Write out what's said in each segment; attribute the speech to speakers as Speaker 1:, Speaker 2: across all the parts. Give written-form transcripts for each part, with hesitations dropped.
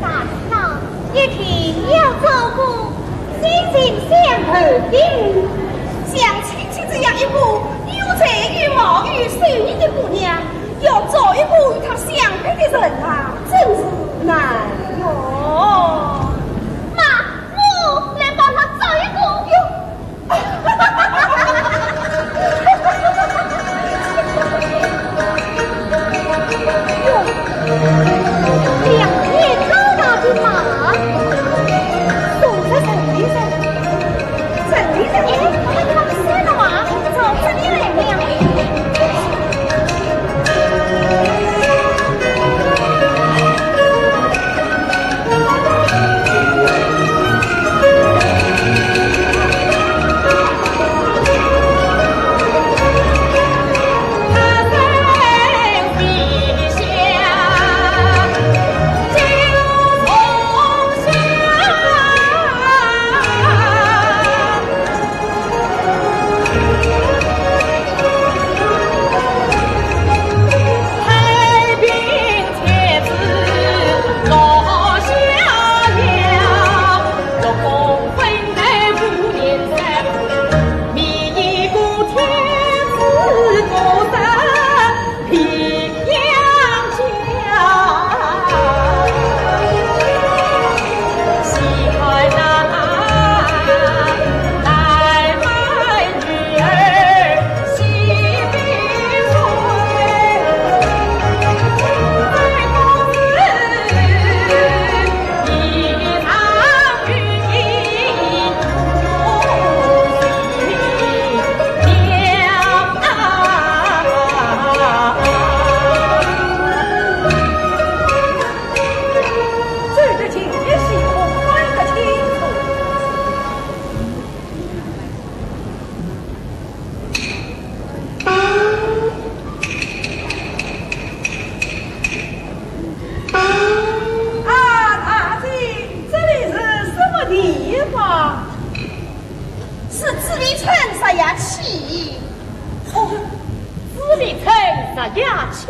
Speaker 1: 大嫂，一定要照顾心情相合的，像青青这样一个有才有貌有水的姑娘，要找一个与她相配的人啊，真是难哟。
Speaker 2: 妈，我来帮她找一个哟。
Speaker 1: 两面高大的马，送在陈医生。陈医生，哎，他们三个马朝这里来了。西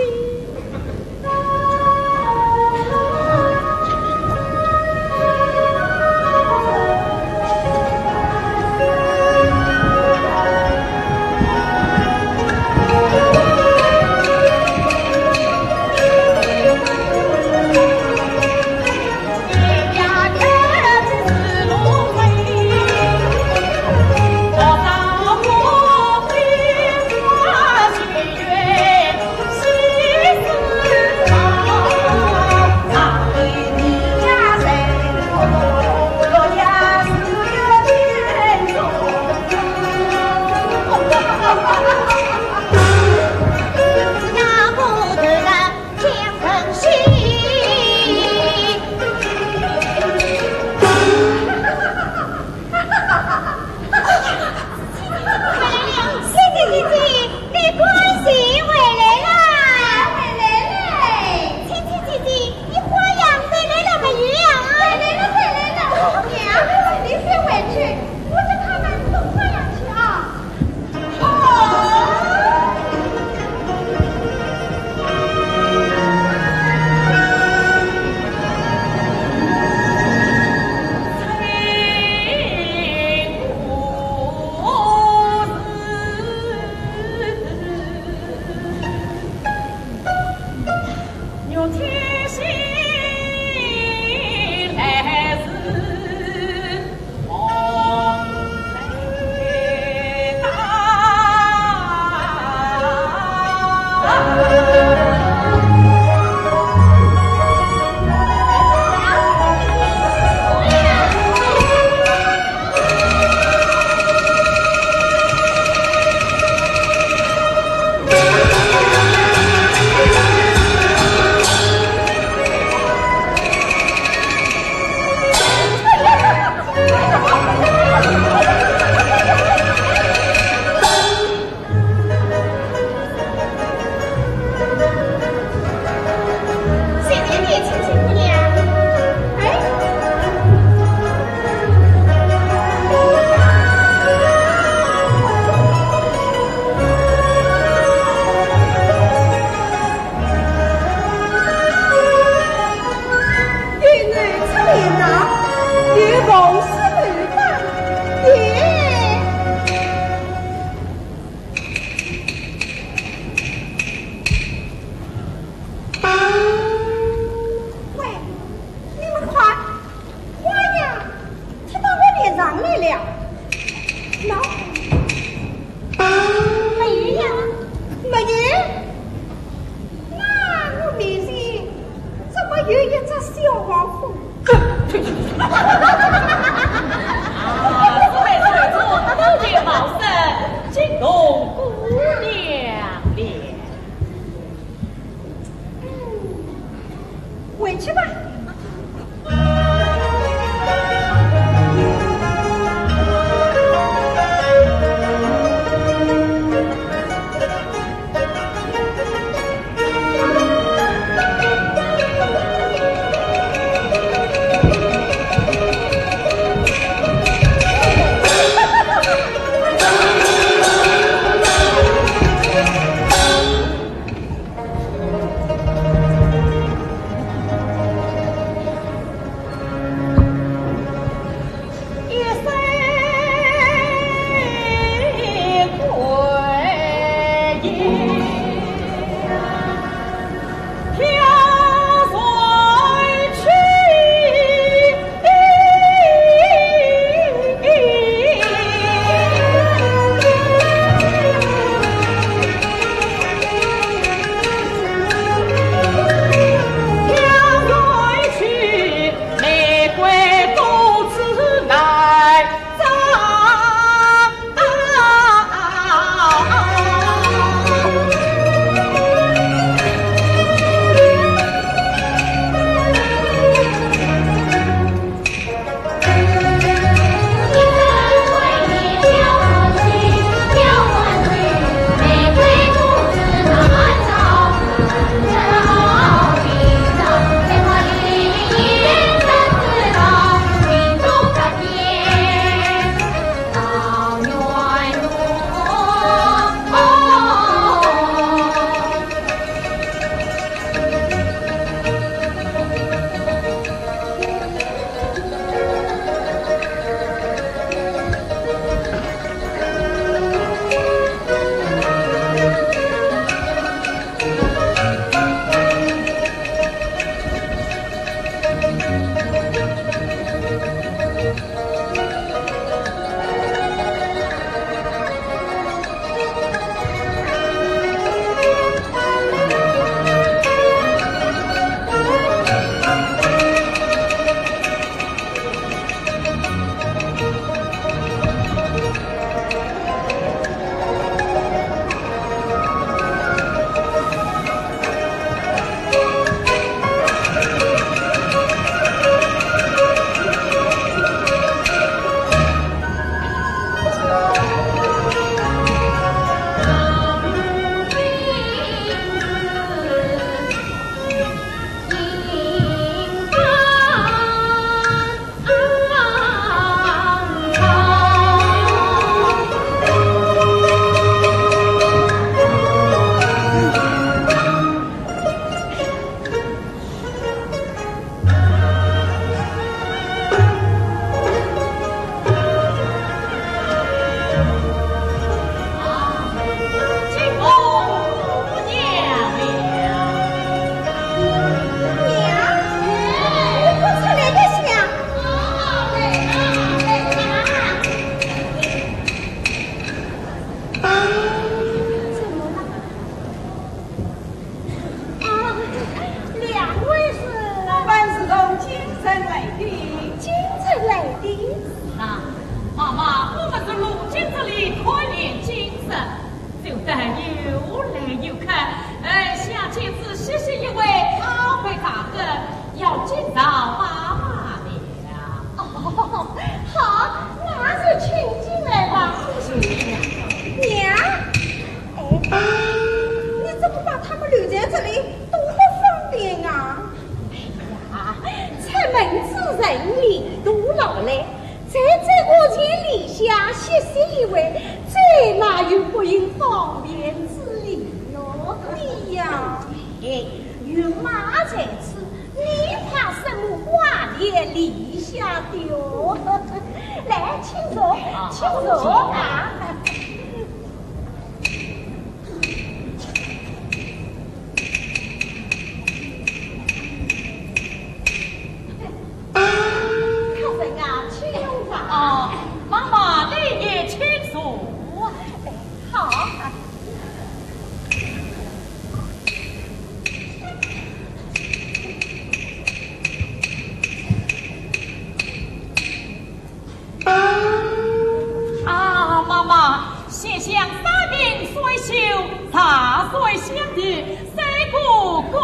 Speaker 3: 茶水相叠，谁顾归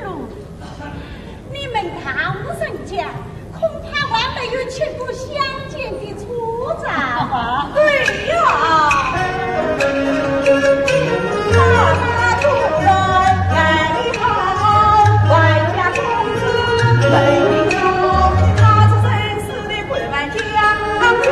Speaker 3: 路？
Speaker 1: 你们唐人家恐怕还没有见过相见的初兆吧？
Speaker 3: 对呀。
Speaker 1: 妈妈出来来好，外家公子美丽好，他是真实的滚满江去。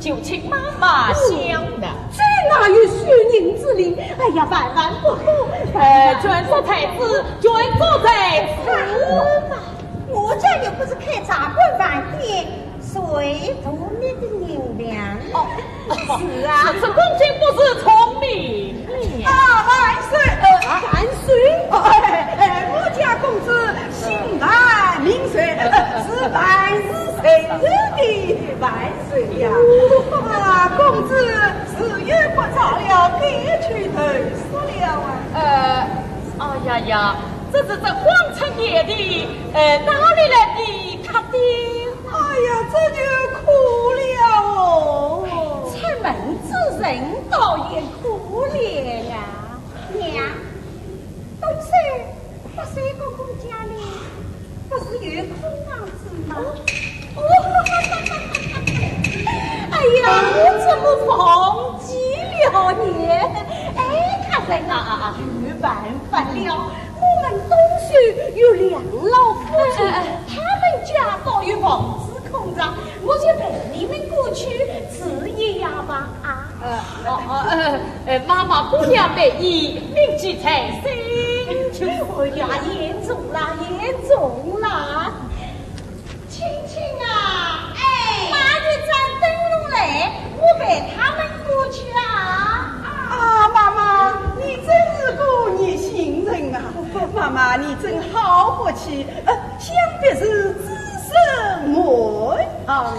Speaker 3: 就请妈妈想的，
Speaker 1: 这哪有虚名之理？哎呀，万万不可！
Speaker 3: 专说才子，专说才子
Speaker 1: 嘛！我家又不是开茶馆饭店，谁图你的银两？
Speaker 3: 哦，
Speaker 1: 是啊，
Speaker 3: 此公君不是聪明
Speaker 1: 啊！万岁！万岁！我家公子心安命随，是万事成的万岁呀！啊，公子是又不早了，别去投诉了啊！
Speaker 3: 哎呀呀，这是这皇城野的，哪里来的卡丁？
Speaker 1: 哎呀，这就苦了哦！出门之人倒也苦了呀！娘，东山不是一个公家呢，不是有空房子吗？哦，哎呀，我怎么忘记了呢？哎，看在没办法了。我们东区有两老夫妻，他们家倒有房子空着，我就陪你们过去吃一呀吧啊！
Speaker 3: 妈妈不要被意，铭记在心。
Speaker 1: 哎呀，严重啦，严重啦！青青啊，哎，马玉站登陆来，我陪他们过去啊！
Speaker 4: 啊，妈妈，你真是个热心人啊！妈妈，你真好福气，想必是子孙母啊！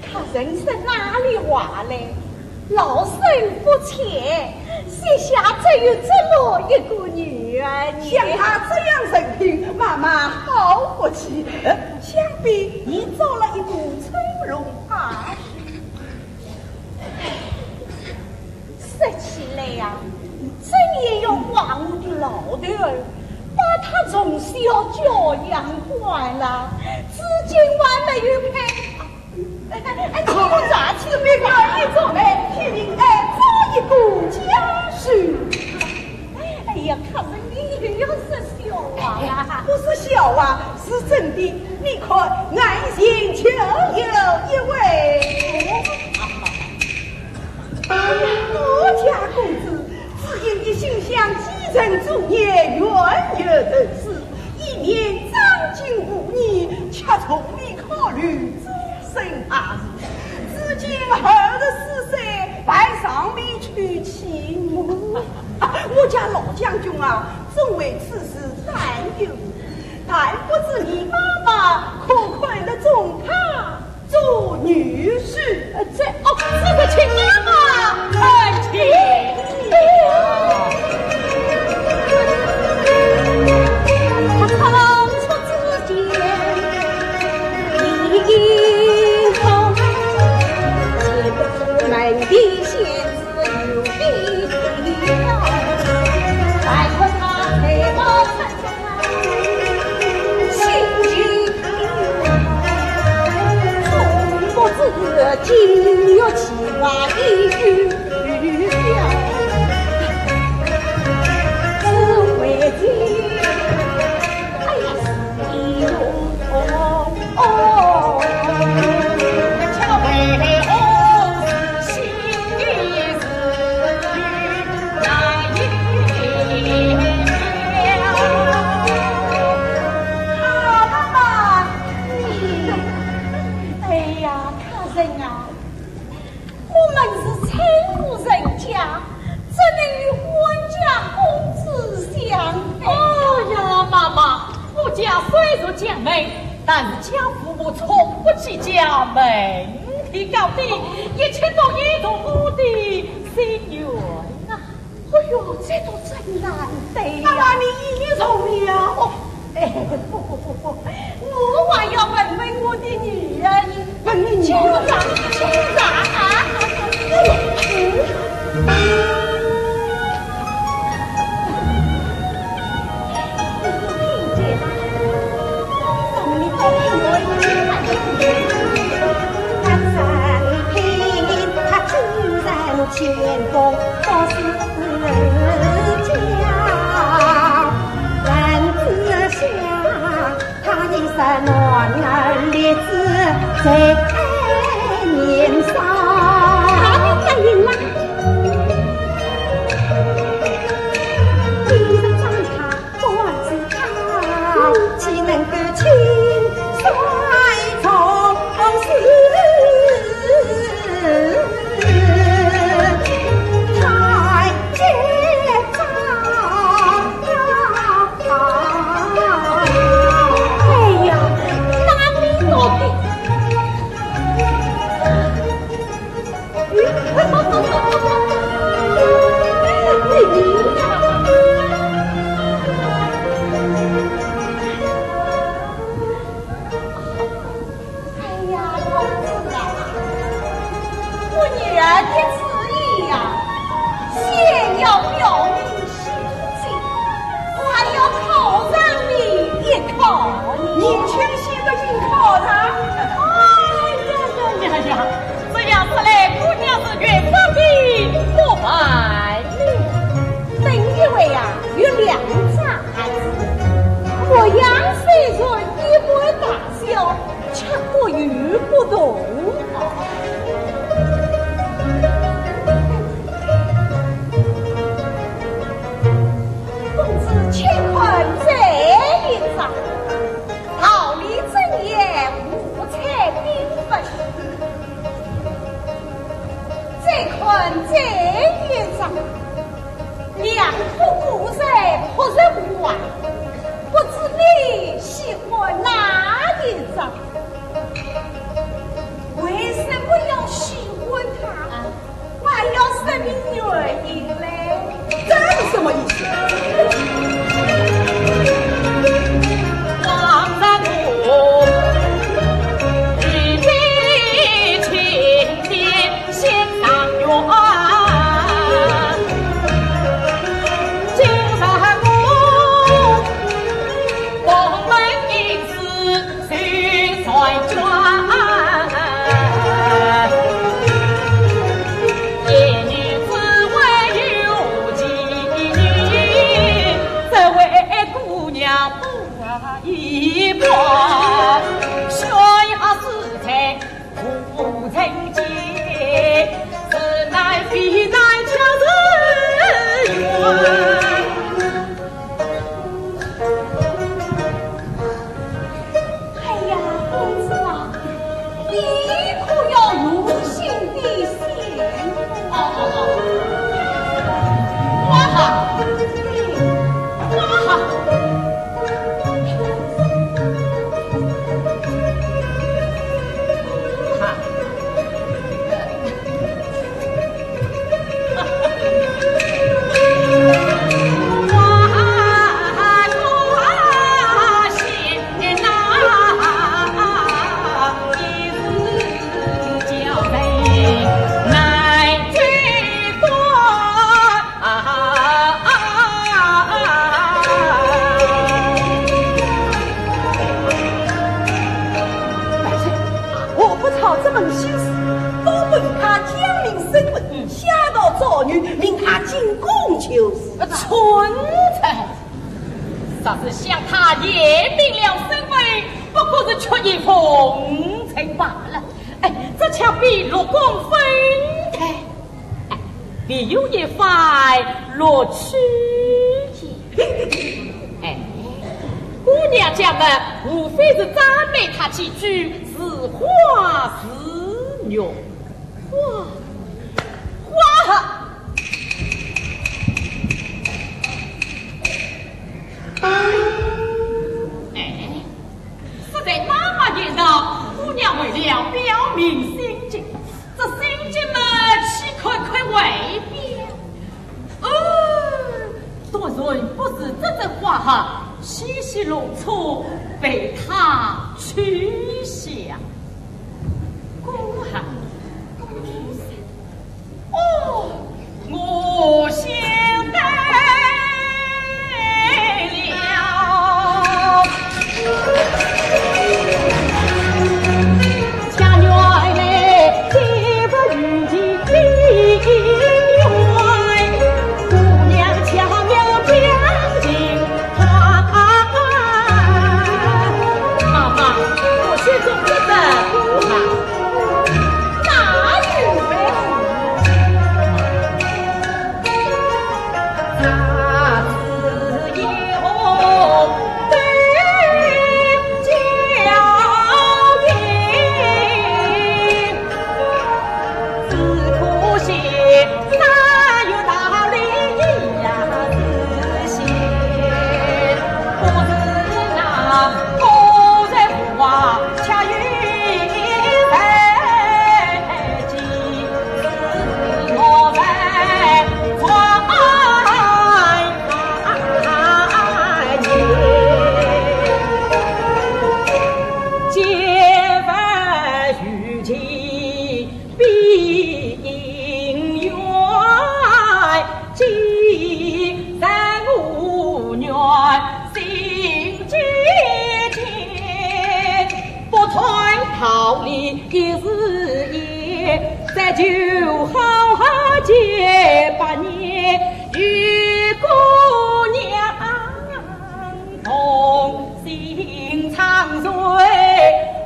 Speaker 1: 看人生哪里话嘞？老身不浅，膝下只有这么一个女儿，
Speaker 4: 像她这样人品，妈妈好福气。想必你做了一个从容啊！
Speaker 1: 望我的老头儿，把他从小教养惯了，至今还没有配。我咋去都没管一种哎，替您做一个家书。哎呀，可是你又是小娃啊，
Speaker 4: 不是小娃，是真的。你看，爱新就有一位。我家公子只因一心想继承祖业，远远得志，以免张进无疑，却从未考虑终身大事。至今儿的4岁，还尚未娶妻母。我家老将军啊，总为此事担忧，但不知你妈妈可肯得中他做女婿？
Speaker 3: 这个亲妈妈恳请。
Speaker 1: 他仓促之间，一空，岂不知门第仙子有必要？再看他才貌参差，心机从不知今有其外一语表，只为今。
Speaker 3: 姐妹，但是家父母从不计较门第高低，一切都依着我的心愿啊！
Speaker 1: 哎呦，这都真难得呀！
Speaker 4: 妈妈，你依从了。
Speaker 1: 不，我还要问问我的女人，
Speaker 4: 问你女
Speaker 1: 人，亲长啊！前功都是家，人之下，他一生暖儿烈子在年少。他的人啦，你的长茶不是他，岂能够轻率从事？
Speaker 3: 一把，学一下四才不成节，是乃非乃家人缘。
Speaker 1: 哎呀，公子啊，你可要用心的想。
Speaker 3: 哇哈，哇哈。
Speaker 4: 这门心事，都问他将明身份，下到赵女，命他进宫求是。
Speaker 3: 蠢材，啥是想他也明了身位，不过是缺一风尘罢了。哎，这恰比陆公分开，哎，必有一番乐趣也。哎，姑娘家们无非是赞美他几句，是花是鸟，花。哎，实在妈妈见到姑娘为了表明心迹，这心迹嘛，岂可为变？多人不是这话哈，稀稀弄错被他取下。公汉，哦，我想得了，家园内皆不如其姑娘巧妙将进花。妈妈，我去做这个姑汉。逃离一日夜，再就好好结百年，与姑娘同心长岁，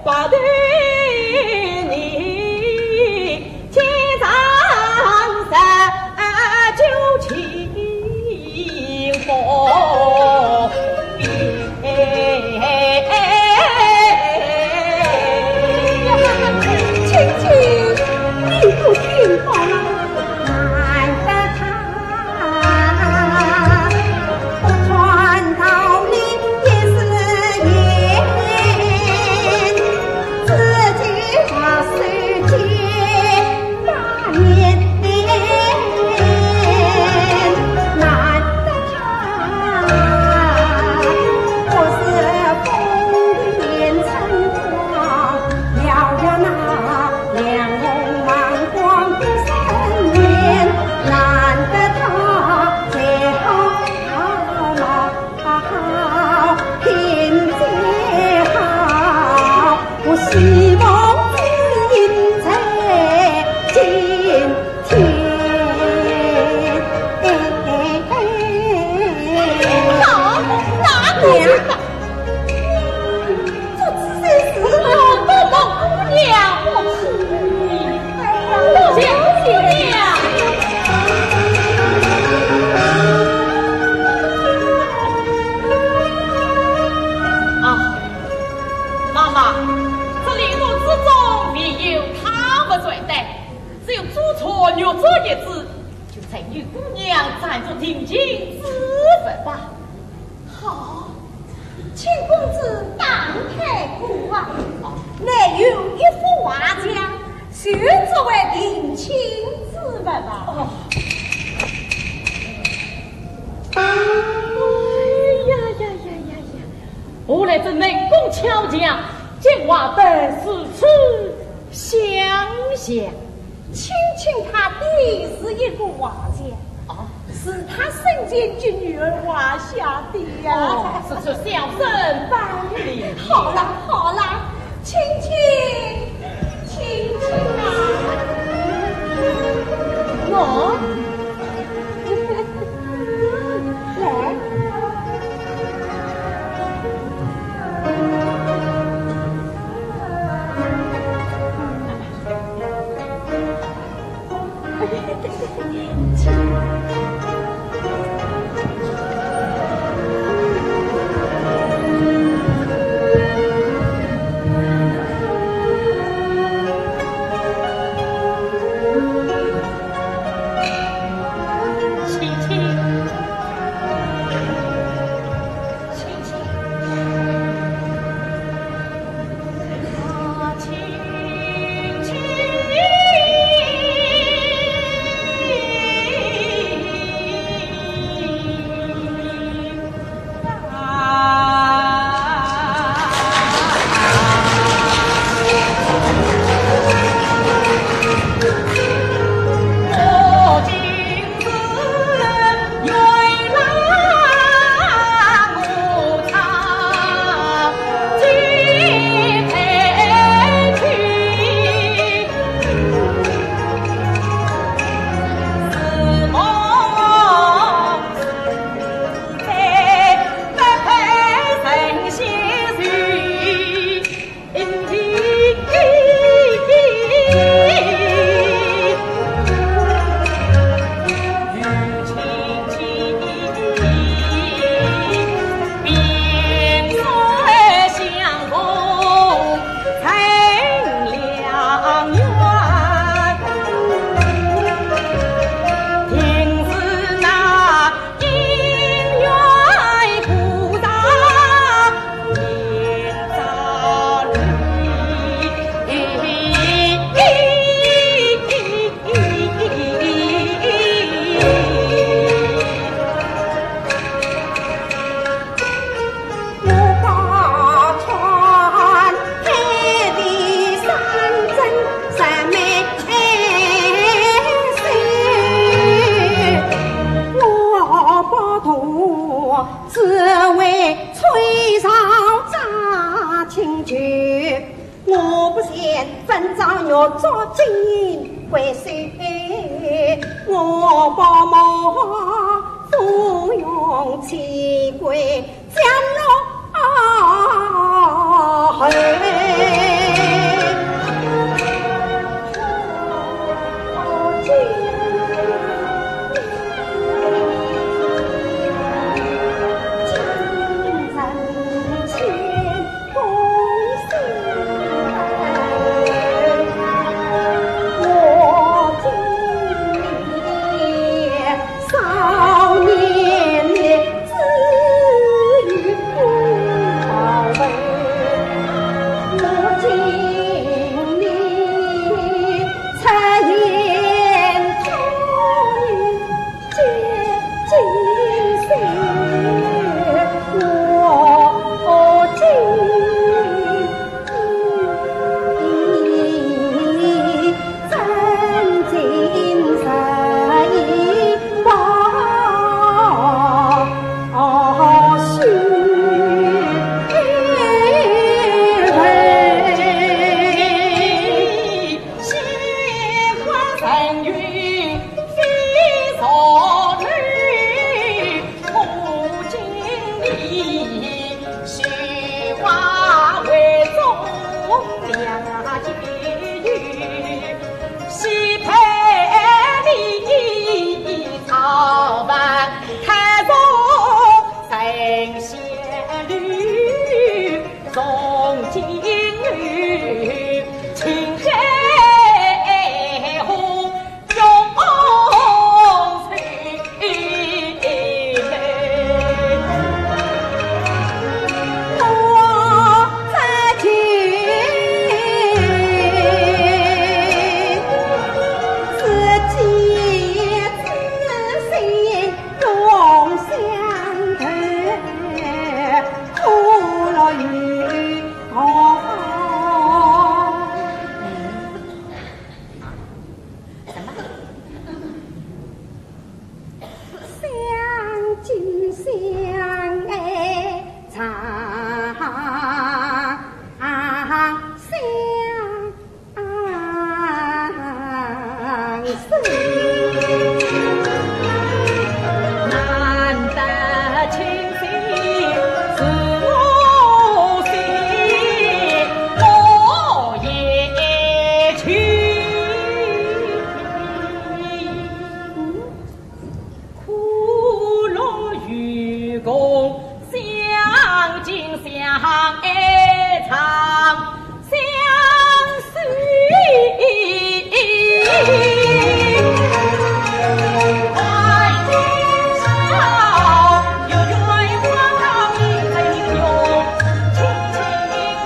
Speaker 3: 不对你天长山久情风。
Speaker 1: 听罢了，难得他
Speaker 3: 妈妈，这烈怒之中必有他不罪的，只有做错虐这一字，就在女姑娘暂住庭前自焚吧。
Speaker 1: 好，请公子当开顾望，内有一幅画家，选作为定亲之物吧。
Speaker 3: 哎呀呀呀呀呀！我来这内功巧匠，见画的是此想想，
Speaker 1: 亲他的是一个画家，是他生前及女儿画下的呀。
Speaker 3: 是出小生百里。
Speaker 1: 好了好了，亲啊！我来。我把梦芙蓉起归江龙少年的子与
Speaker 3: 用金玉，情深红用翠眉。
Speaker 1: 我在君自己自心永相陪，苦乐与共。相亲相爱长相随。
Speaker 3: 难得情心是我心，我也去。苦乐与共，相敬相爱长相随。欢今宵，有缘我到你陪用，亲亲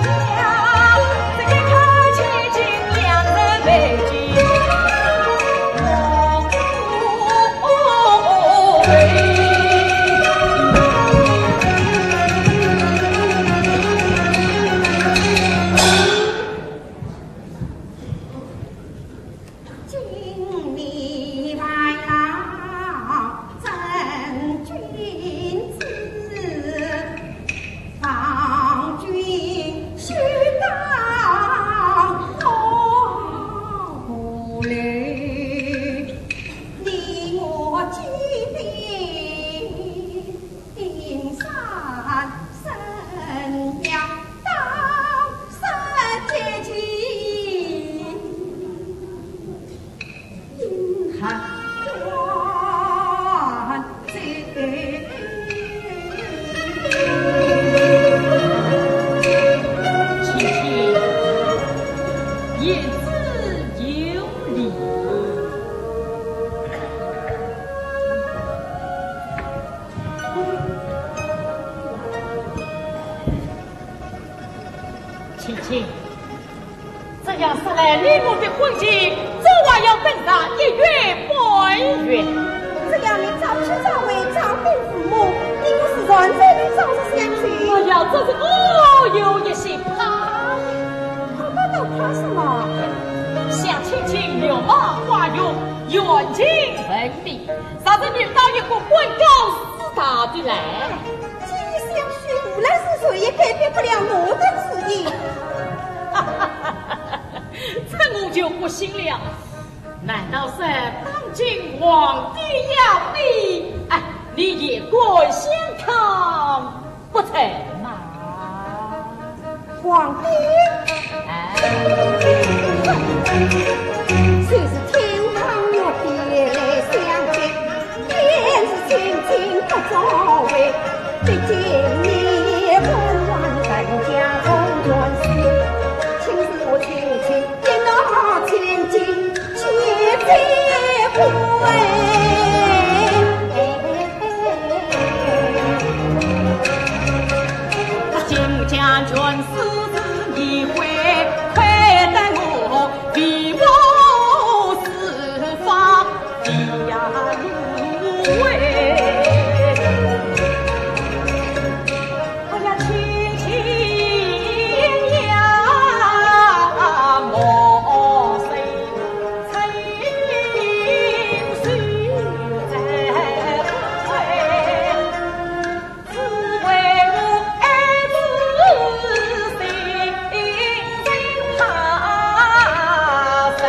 Speaker 3: 娘，这个可亲亲两人为君，
Speaker 1: 今你来了，真君子，方君须当我不虑，你我既定山神庙当山结亲。看断绝，
Speaker 3: 亲亲言之有理。亲亲，这样说来，你我的婚期早晚要等上1月半月。
Speaker 1: 只要你早去早回，早禀父母，你我是认真的早日相亲。
Speaker 3: 我要这是有一些怕，
Speaker 1: 他们都怕什么？
Speaker 3: 像亲亲流氓花勇，远近闻名，啥子遇到一个官高势大的来，
Speaker 1: 既相许，无论是谁也改变不了我的旨意。
Speaker 3: 这我就不信了。难道是当今皇帝要你，哎，你也该相看不成吗？
Speaker 1: 皇帝，
Speaker 3: 哎，
Speaker 1: 虽是天堂若别来相见，便是亲亲不作为。毕竟你温婉人家中原事，亲是我亲亲，也拿千金结结婚。
Speaker 3: 金将军私自一回，亏得我为我四方的呀芦苇。我要亲亲呀莫谁曾随在回，只为我儿子心心怕生。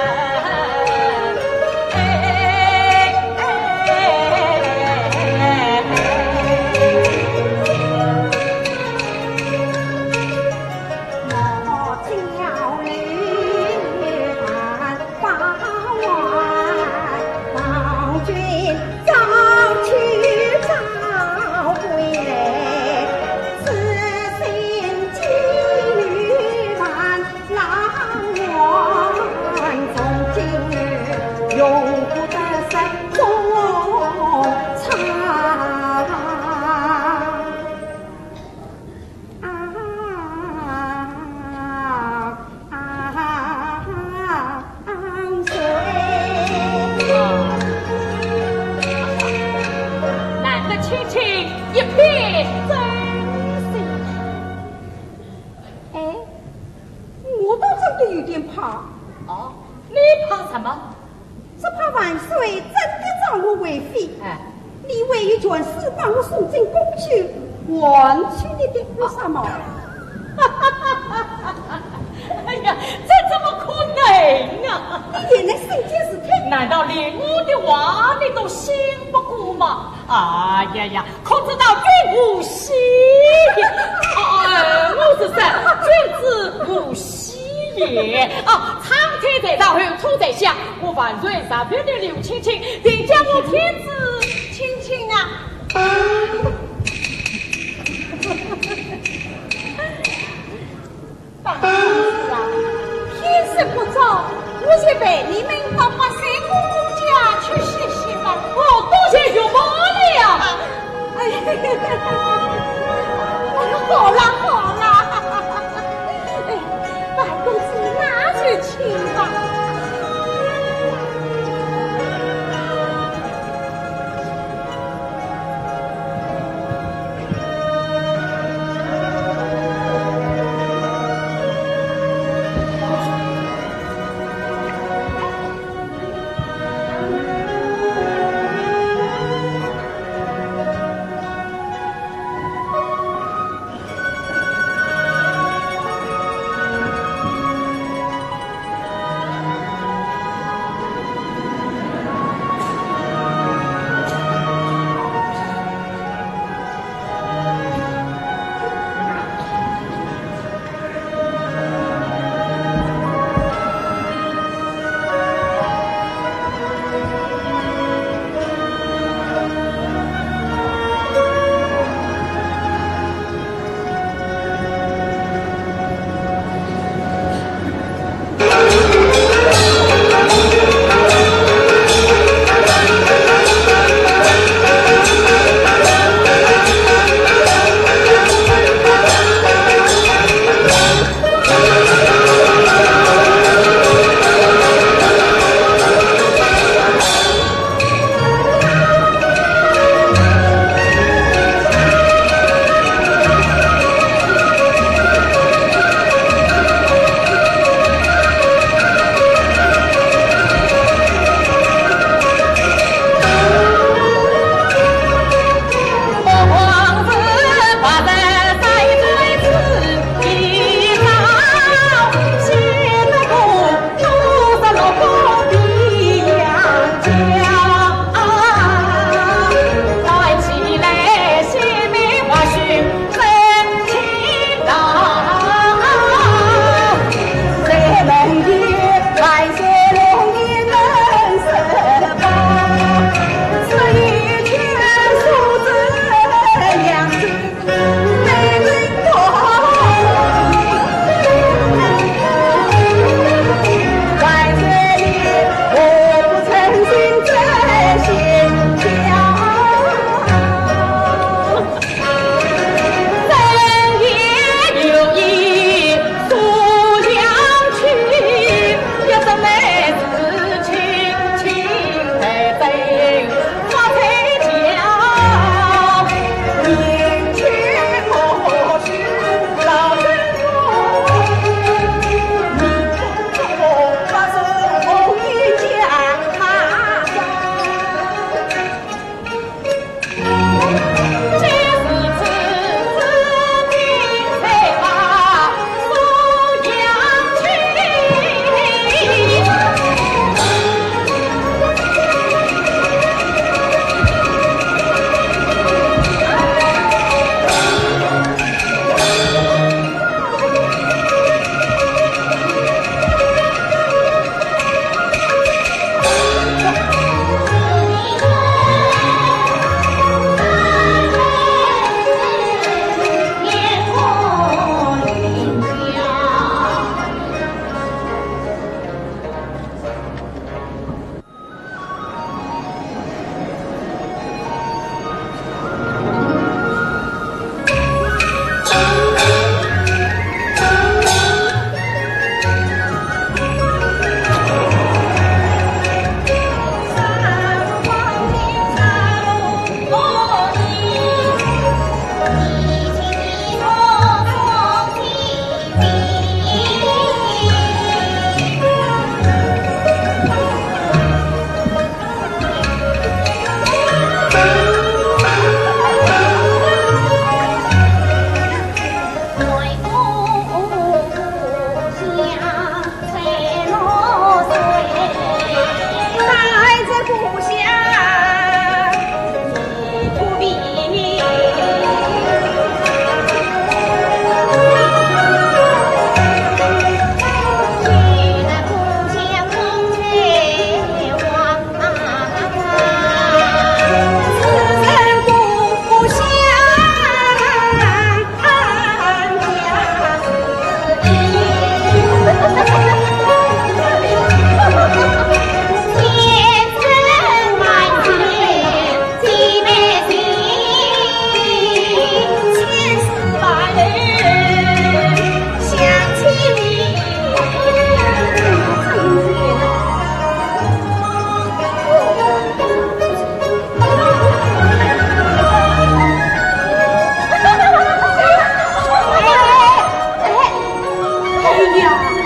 Speaker 4: 的有点怕。
Speaker 3: 哦，你怕什么？
Speaker 4: 只怕万岁真的召我为妃。
Speaker 3: 哎，
Speaker 4: 你为一件事把我送进宫去，完全的为什么？
Speaker 3: 哎呀，这怎么可能啊！
Speaker 4: 你原来身体是听，
Speaker 3: 难道连我的话你都信不过吗？哎呀呀，可知道君无戏？我是说君子无戏也啊！苍天在上，后土在下，我万岁上边的刘青青，定将我天子青青啊！
Speaker 1: 大公子啊，天色不早，我先陪你们到八三姑姑家去歇歇吧。
Speaker 3: 哦，多谢舅妈了。
Speaker 1: 哎，好啦好啦，哎，大公子拿去请吧。娘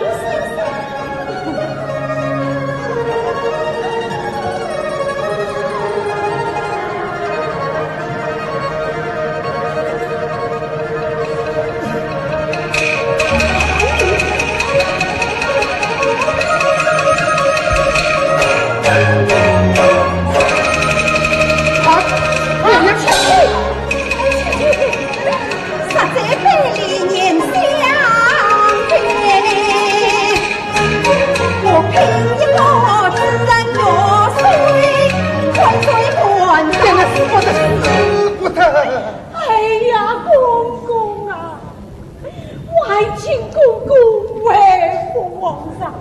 Speaker 1: 是
Speaker 4: 哎呀，公公啊，外请公公为父皇上，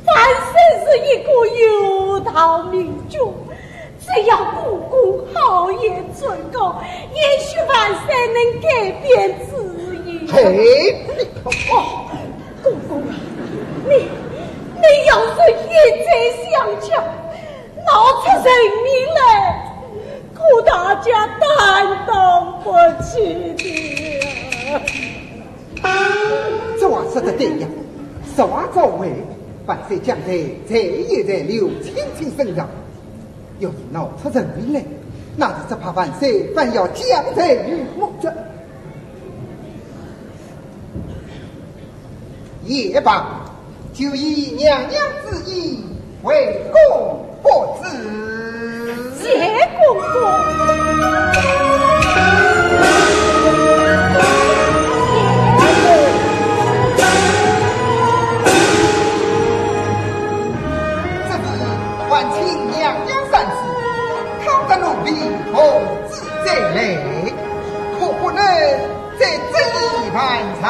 Speaker 4: 咱身是一个有道民族，只要公公好言尊告，也许万岁能改变旨意。
Speaker 5: 嘿，
Speaker 4: 哦，公公啊，你要是一再相强，闹出人命来，恐大家担当不起的。
Speaker 5: 这话说得对呀，实话照为，万岁将在在也在留亲亲身上，要是闹出人命来，那是只怕万岁反要将在于我这。也罢，就以娘娘之意为公不知。
Speaker 4: 谢公公。
Speaker 5: 还请娘娘三思，靠着努力后自在来，可不能再这一盘茶。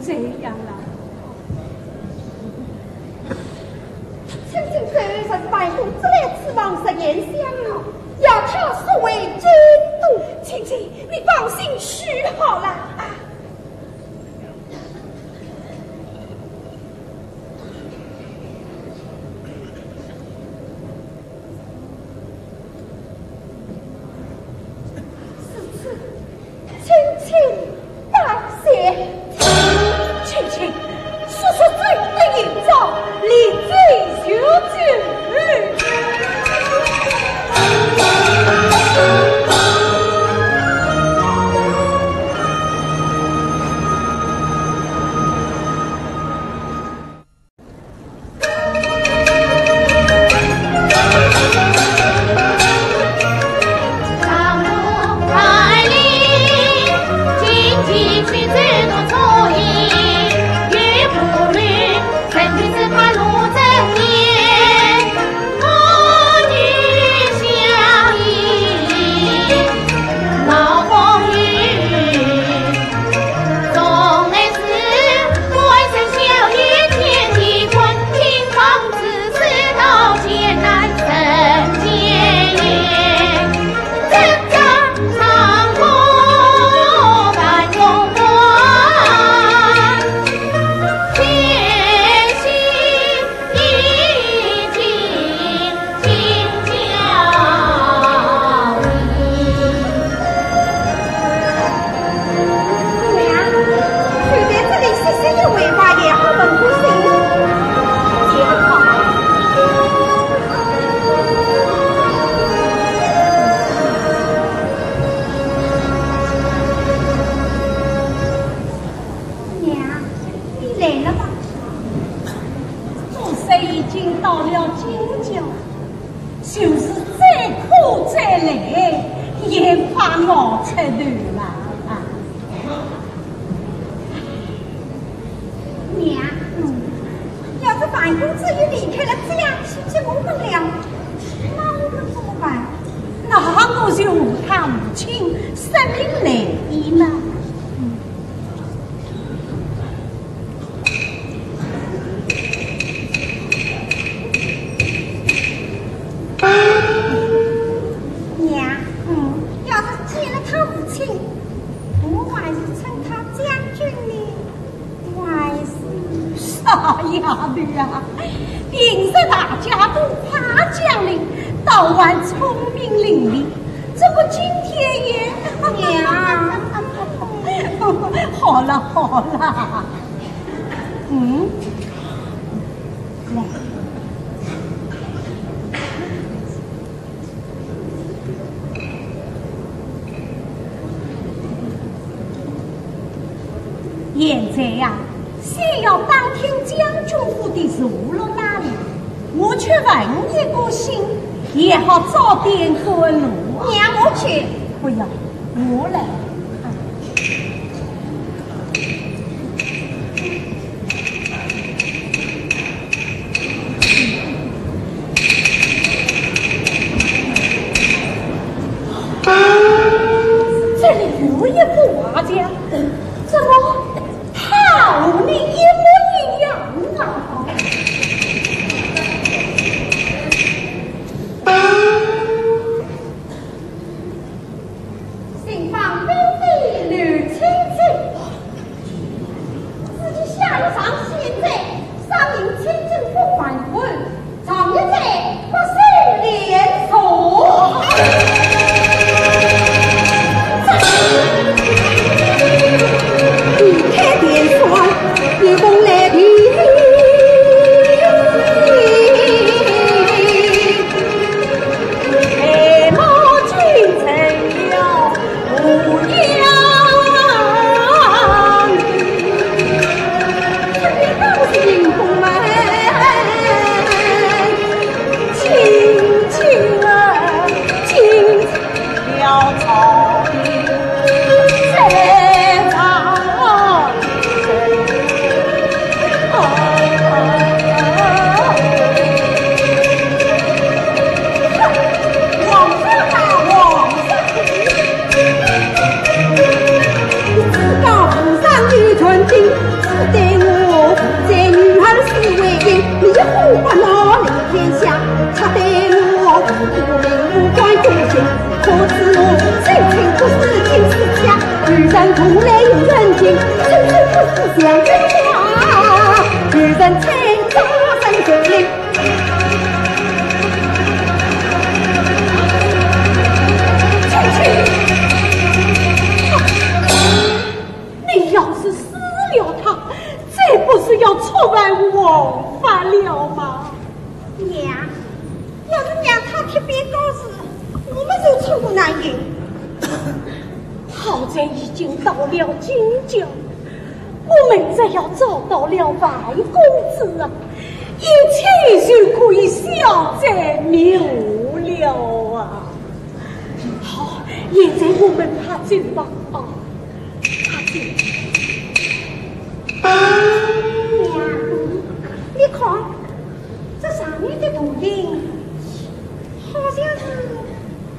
Speaker 1: 这样了，青青山上。才对嘛啊！娘，要是范公子也离开了家，亲戚我们俩，那我们怎么办？那我就无他母亲生命来意了。娘，要是见了他母亲，我还是称他将军呢，还是啥样的呀？平时大家都夸奖你，到晚聪明伶俐，这不今天也娘。好了好了，来。现在呀，先要打听将军府的住落哪里，我去问一个信，也好早点过路。娘，我去。不要，我来。这里有一副瓦匠，怎么？和你一模一样啊！心房冰飞绿青青，自己下了上现在，上迎千金不还魂，常一在不是连锁。离开电算，一共来比，黑毛军成了无恙，这边都是迎风门，轻轻啊，轻了草地。对我在女儿是为因，你护不老领天下，恰对我无名无官忠心，可知我心情不是金丝家，女人从来有人情，真正不是像人话，女人才扎身这里。你要是死了他，这不是要出来枉法了吗？娘，要是让他贴边告示，我们就出不难迎。好在已经到了京郊，我们只要找到了外公子啊，一切就可以消灾灭祸了啊！好，现在我们爬走吧啊！娘，你看这上面的图钉，好像是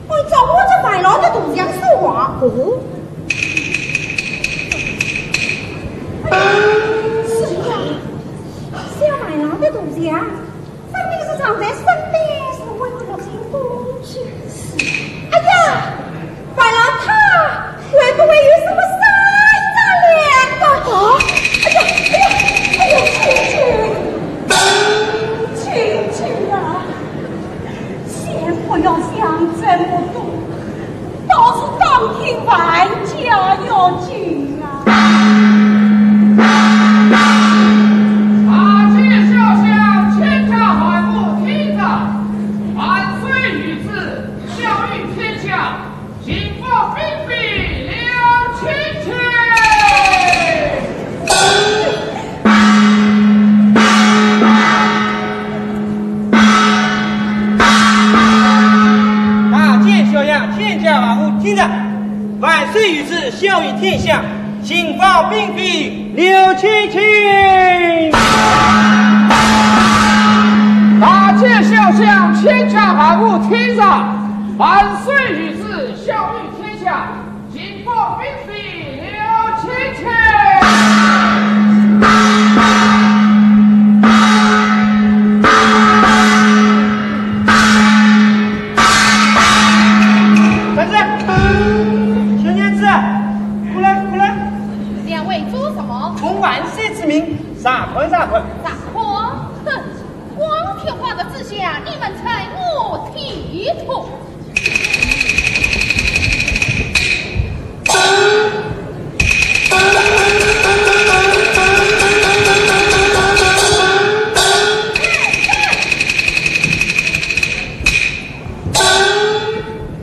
Speaker 1: 按照我这白狼的图像手画。哦，是呀，小白狼的图像，分明是藏在身边，是为了进宫去。哎呀，白狼他会不会有什么事？啊！哎呀，哎呀，哎呀，青青啊，先不要想这么多，倒是当听万家要紧啊！
Speaker 6: 大街小巷，千家万户听着，万岁御旨，孝育天下，幸福并非了亲戚。大街小巷，千家万户听着，万
Speaker 7: 岁于此，孝于天下，幸福并非刘青青。
Speaker 6: 大街小巷，天下万物天上，万岁于此，孝于天下，幸福并非刘青青。
Speaker 7: 撒泼撒泼！
Speaker 1: 撒泼！哼！光天化日之下，你们才无体统。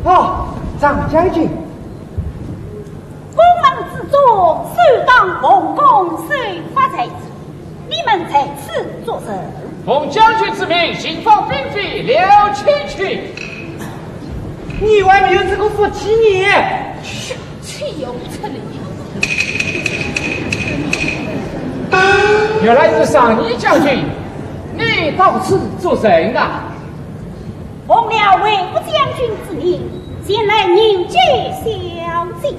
Speaker 7: 哦，张将军，
Speaker 1: 宫门之中，首当奉公，谁发财？你们在此作甚？
Speaker 6: 奉将军之命，行访并非刘青青。
Speaker 7: 你还没有这个福气呢？
Speaker 1: 岂有此理！
Speaker 6: 原来是上衣将军，你到此作甚啊？
Speaker 1: 奉了魏武将军之命，前来迎接小姐。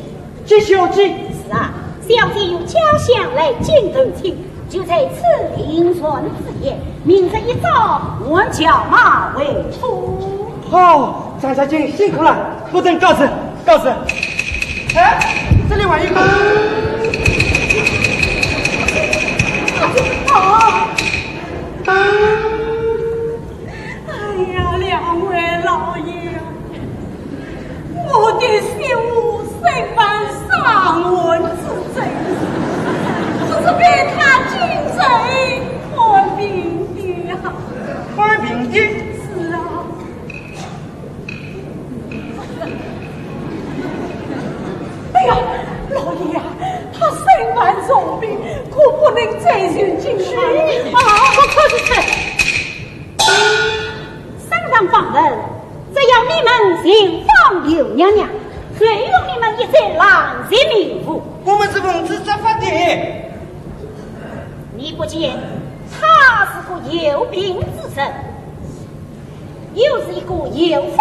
Speaker 7: 接小姐？
Speaker 1: 是啊，小姐有家乡来见头亲。就在此凌春之夜，明日一早，我叫马为出。
Speaker 7: 好，张小姐辛苦了，不准告辞，告辞。哎，这里玩一个。
Speaker 4: 哎呀，两位老爷，我的媳妇谁犯上文之罪？不是被他进贼破病的呀！
Speaker 7: 破病的？
Speaker 4: 是啊。哎呀，老爷呀，他身患重病，可不能再寻进去
Speaker 1: 啊！我可是才上当访问，只要你们行访刘娘娘，随用你们一切郎才名妇。
Speaker 7: 我们是奉旨执法的。
Speaker 1: 你不见他是个有病之身，又是一个有妇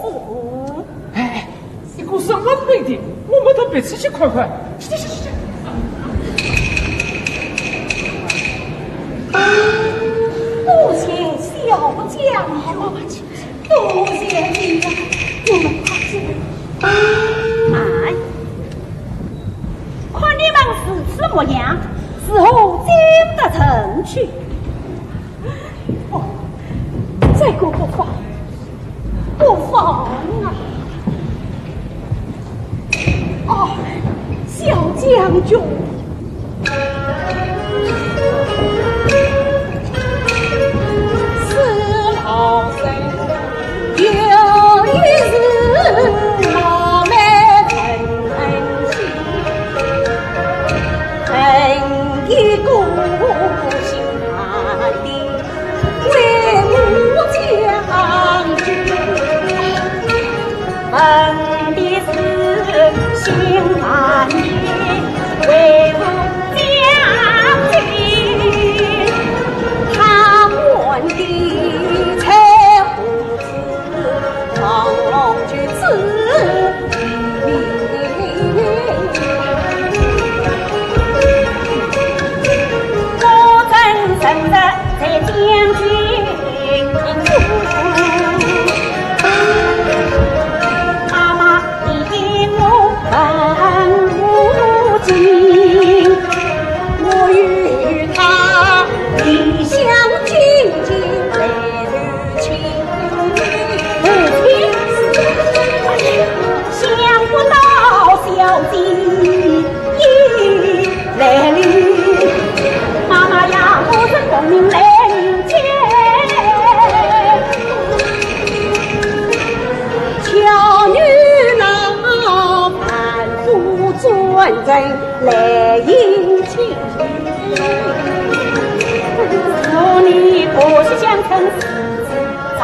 Speaker 1: 之夫。
Speaker 6: 哎，一个是文明的，我们都别吃些快快。去。
Speaker 4: 多谢小将军，多谢你呀，我们他去。
Speaker 1: 哎，看你们是此模样，似乎经得成去。
Speaker 4: 哦，这个不妨，不妨啊！哦，小将军。
Speaker 1: 有一日，我们很的故乡里，为武将军，问的是心安的为武将军，他问的。来迎亲，若你不是相称长，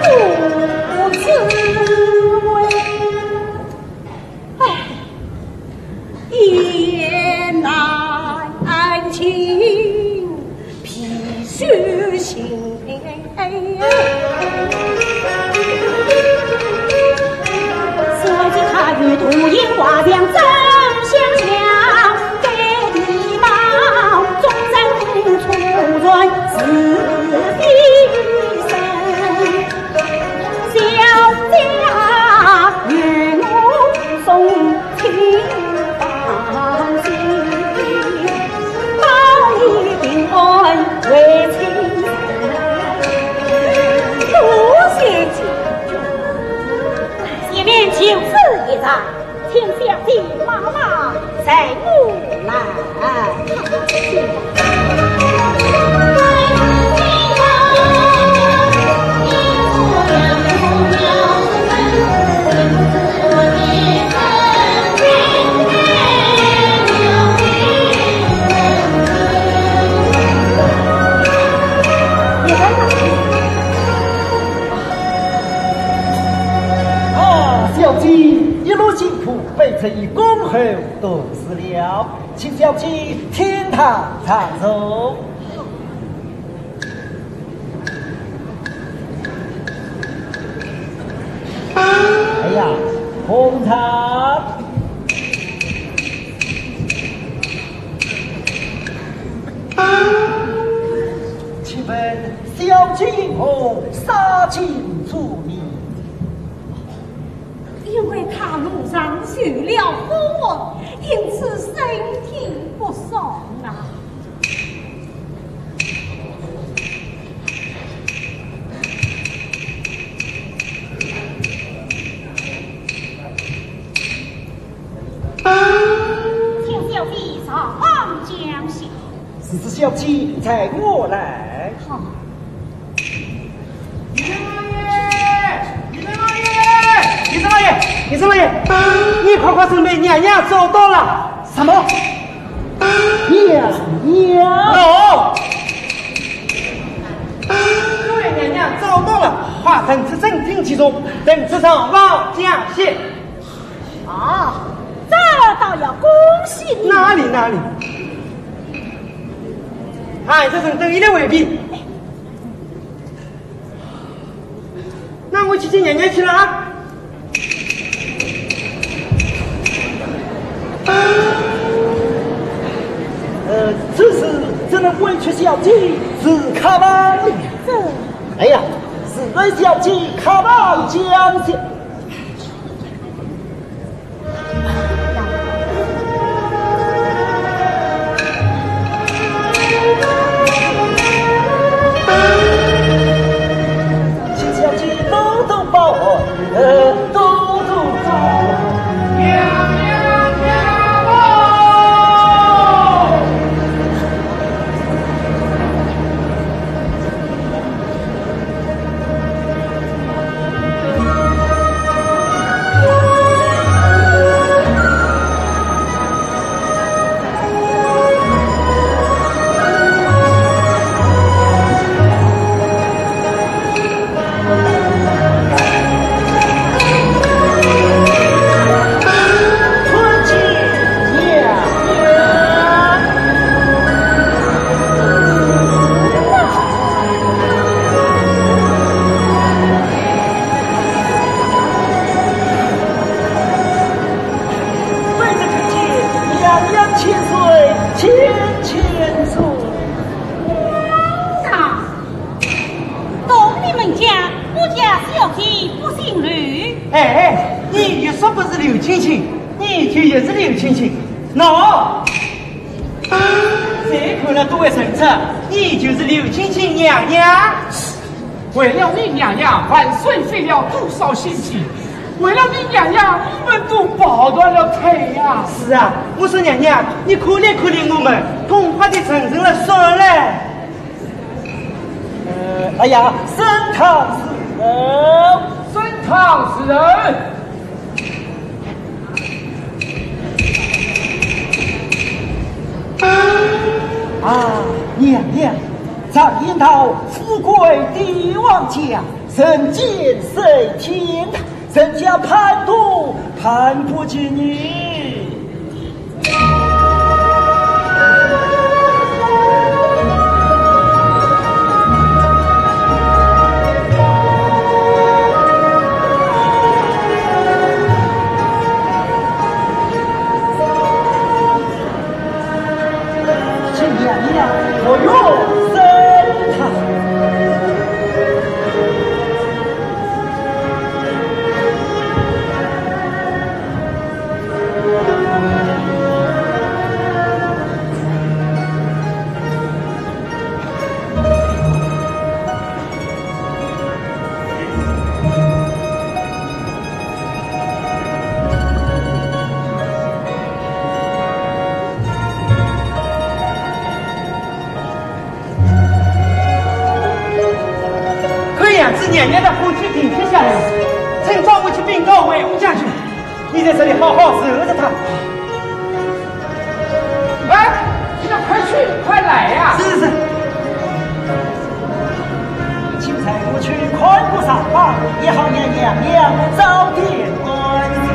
Speaker 1: 不知为独饮花香真香香，给礼貌众人出润是一生。小家与我送亲芳心，保你平安为亲人。多谢姐姐面就此一战，请小弟妈妈在我
Speaker 7: 小姬一路辛苦，被赐以恭候多时了，请小姬天堂长寿。哎呀，红茶。请问小姬因何杀尽诸民？
Speaker 1: 因为他路上许了夫我，因此身体不爽啊。请小弟上将下。
Speaker 7: 此小姬在我来。
Speaker 1: 好。
Speaker 7: 李三老爷，你快快准备，娘娘走到了。什么？娘娘？哦。各位娘娘走到了，华臣之正定其中，等此上望将谢。
Speaker 1: 啊，这倒要恭喜你。
Speaker 7: 哪里？哎，这人等一来未必。那我去见娘娘去了啊。这是只能委屈小姬自卡吧？哎呀，是为小姬卡吧将军。请小姬多多保恩，多多哎，你又说不是刘青青，你就也是刘青青。喏，再看了各位臣侧，你就是刘青青娘娘。
Speaker 6: 为了你娘娘，万岁费了多少心机？为了你娘娘，我们都抱断了腿呀！
Speaker 7: 是啊，我说娘娘，你可怜可怜我们，痛快的承认了算了。哎呀，升堂是人，
Speaker 6: 升堂是人。
Speaker 7: 啊，娘娘，常言道，富贵帝王家，人间谁天堂。人家叛徒叛不及你。你在这里好好热着它。
Speaker 6: 哎，你们快去，快来呀！
Speaker 7: 是是。青菜不去，快不上房，也好让娘娘早点安息。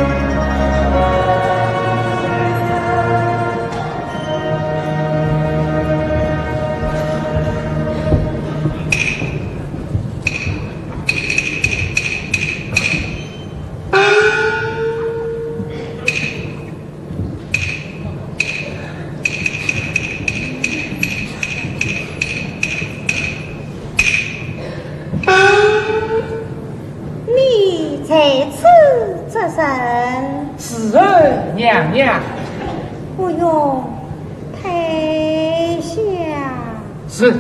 Speaker 6: 是儿娘娘，
Speaker 1: 不用陪下。
Speaker 6: 是。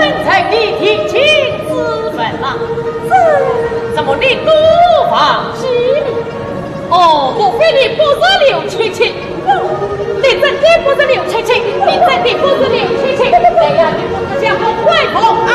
Speaker 3: 真才你提亲自焚吗？怎么你孤房之礼？哦，莫非你不是刘青青？你真的不是刘青青？你真的不是刘青青？哎呀，你不是江东怪头啊！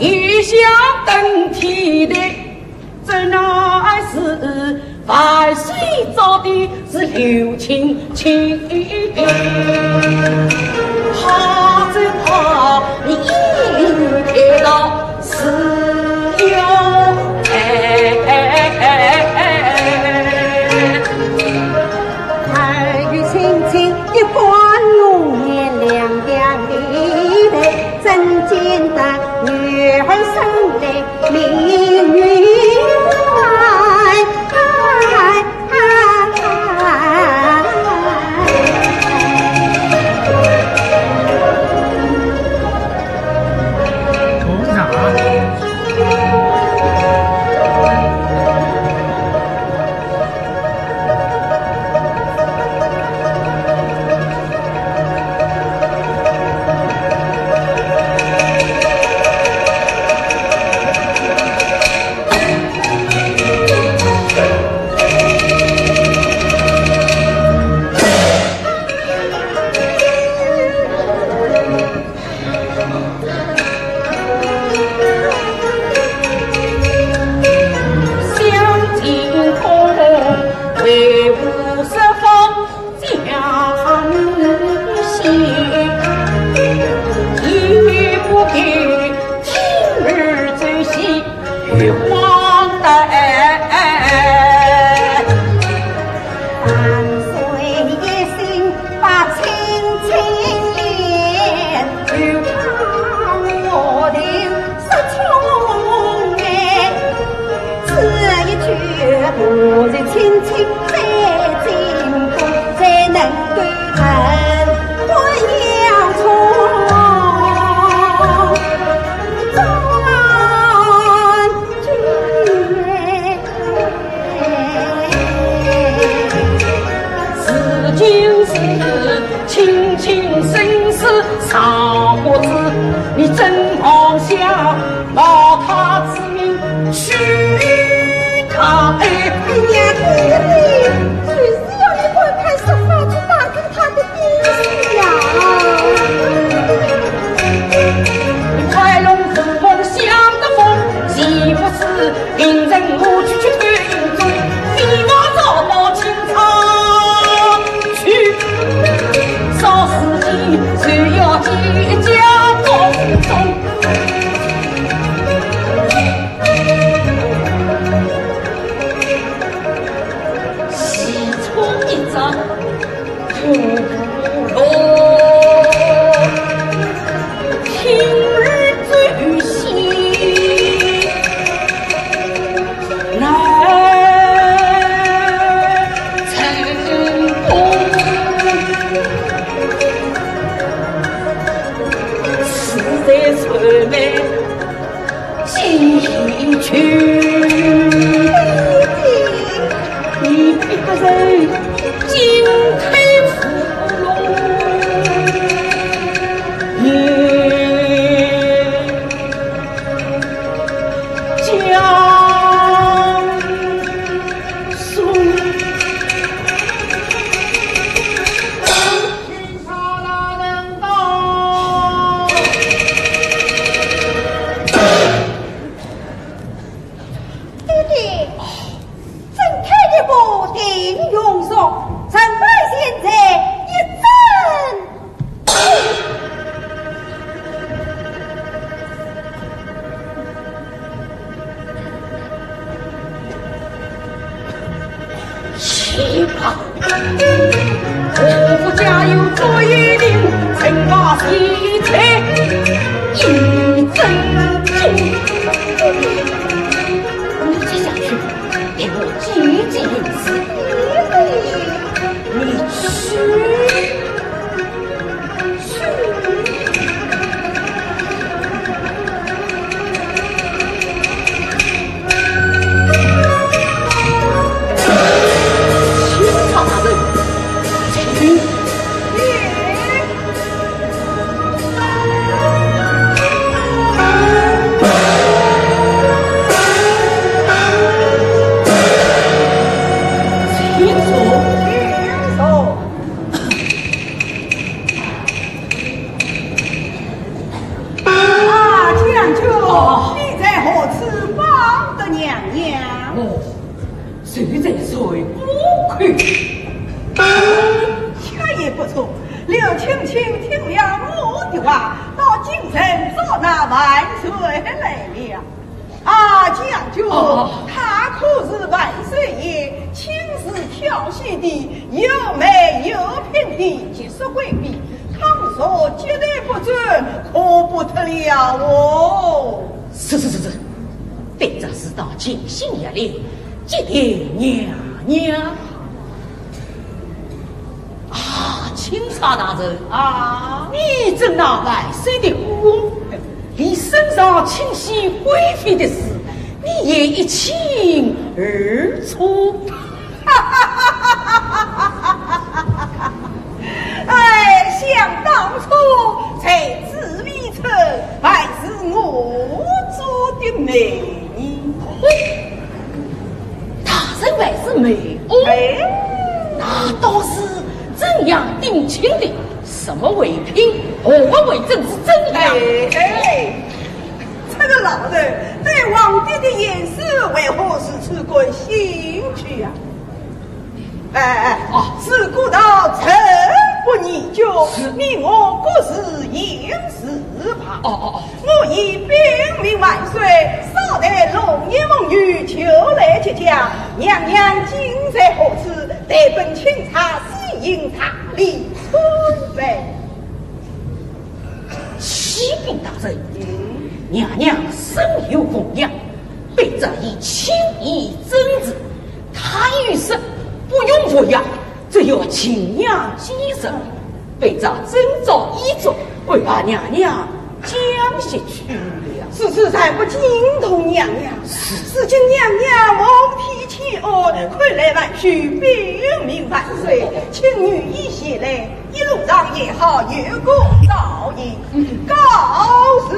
Speaker 7: 异想登天的，这乃是万岁造的是刘青青。他真怕你一律贴到是有
Speaker 1: 爱与亲情一贯浓年两两里的，真见得女儿生的命运
Speaker 4: 来了。啊，将军，他可是万岁爷亲自挑选的，又美又品的技术贵宾，倘若接待不准，可不得了哦。
Speaker 3: 是，对着世道尽心一力，接待娘娘。啊，钦差大人啊，你正拿万岁的功，你身上清晰贵妃的事，你也一清二楚。
Speaker 4: 哎，想当初才自未成，还是我做的美女。
Speaker 3: 大人还是美哦，那倒是怎样定情的？什么为凭，何为正是怎样？
Speaker 4: 这个老人对皇帝的言辞为何是此关兴趣啊？事故到臣不拟就，你我各是应事旁。我已禀明万岁，少待龙颜梦雨求来接驾，娘娘今在何处？待本钦差西迎查理准备。
Speaker 3: 启禀大人，娘娘身有供养，被这以轻易争执，他于是不用服药，只有请娘几人，被这征召一众，为把娘娘将下去了。
Speaker 4: 此才不惊动娘娘，是今娘娘蒙体欺恩，快来万岁禀明万岁，请女一起来，一路上也好有功照应，告辞。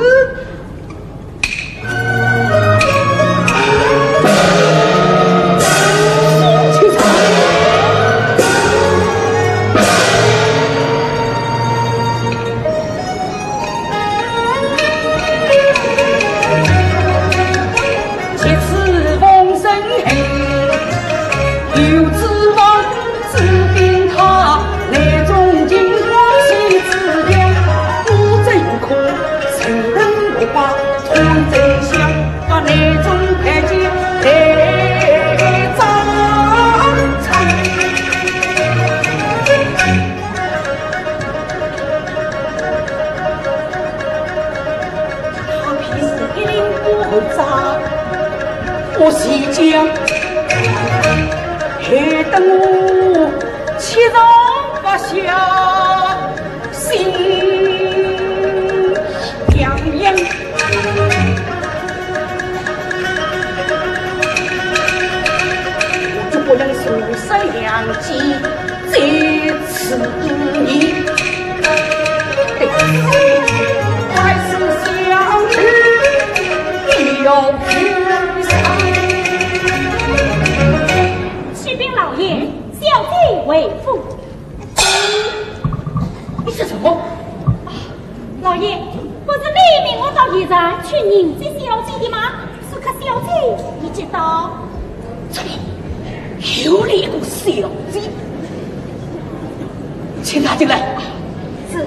Speaker 3: 我西江黑灯我七上八下心痒痒，我就不能数十两计这次你还是相去有
Speaker 1: 老爷，小姐为父。
Speaker 3: 你是什么？
Speaker 1: 老爷，不是你命我到现在去迎接小姐的吗？是可小姐，你知道？
Speaker 3: 这里有两个小姐，请他进来。
Speaker 1: 是。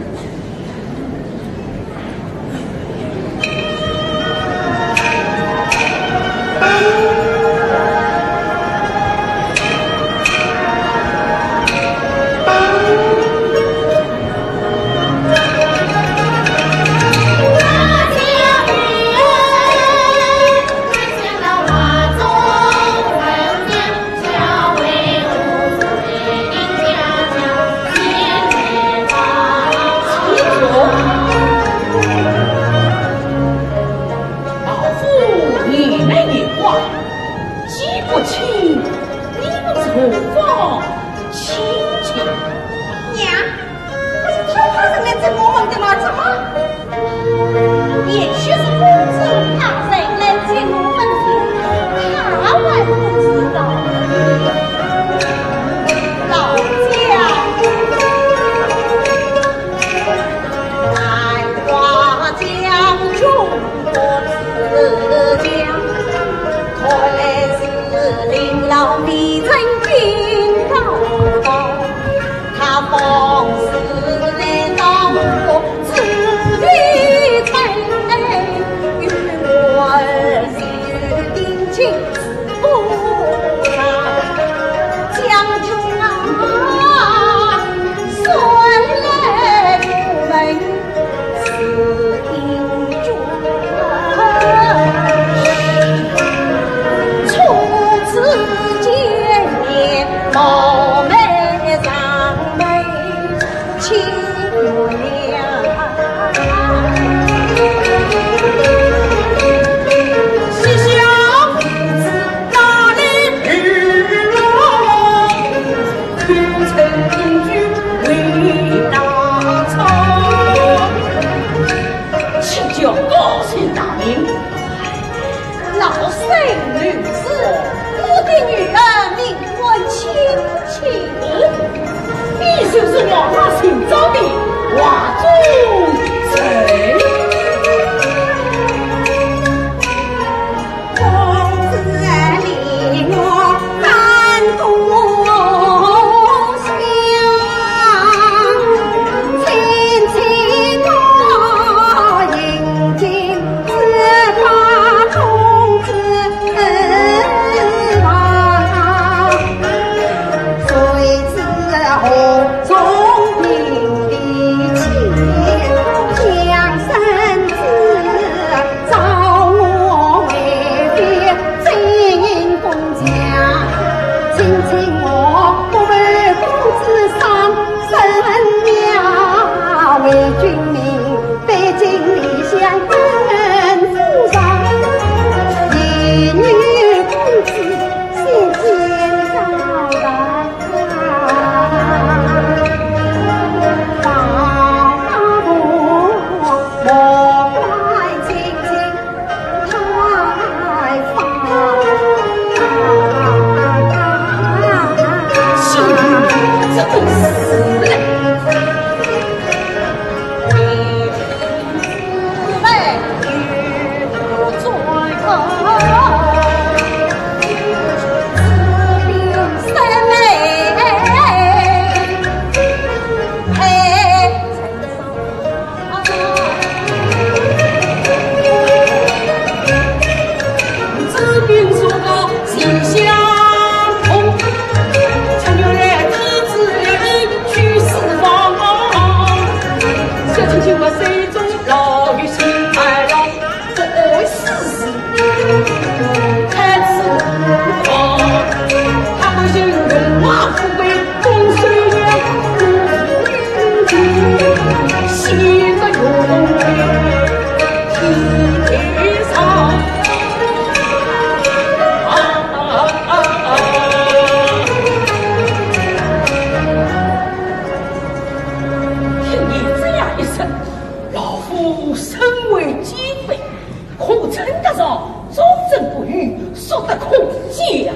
Speaker 3: 上忠贞不渝，说得可假呀！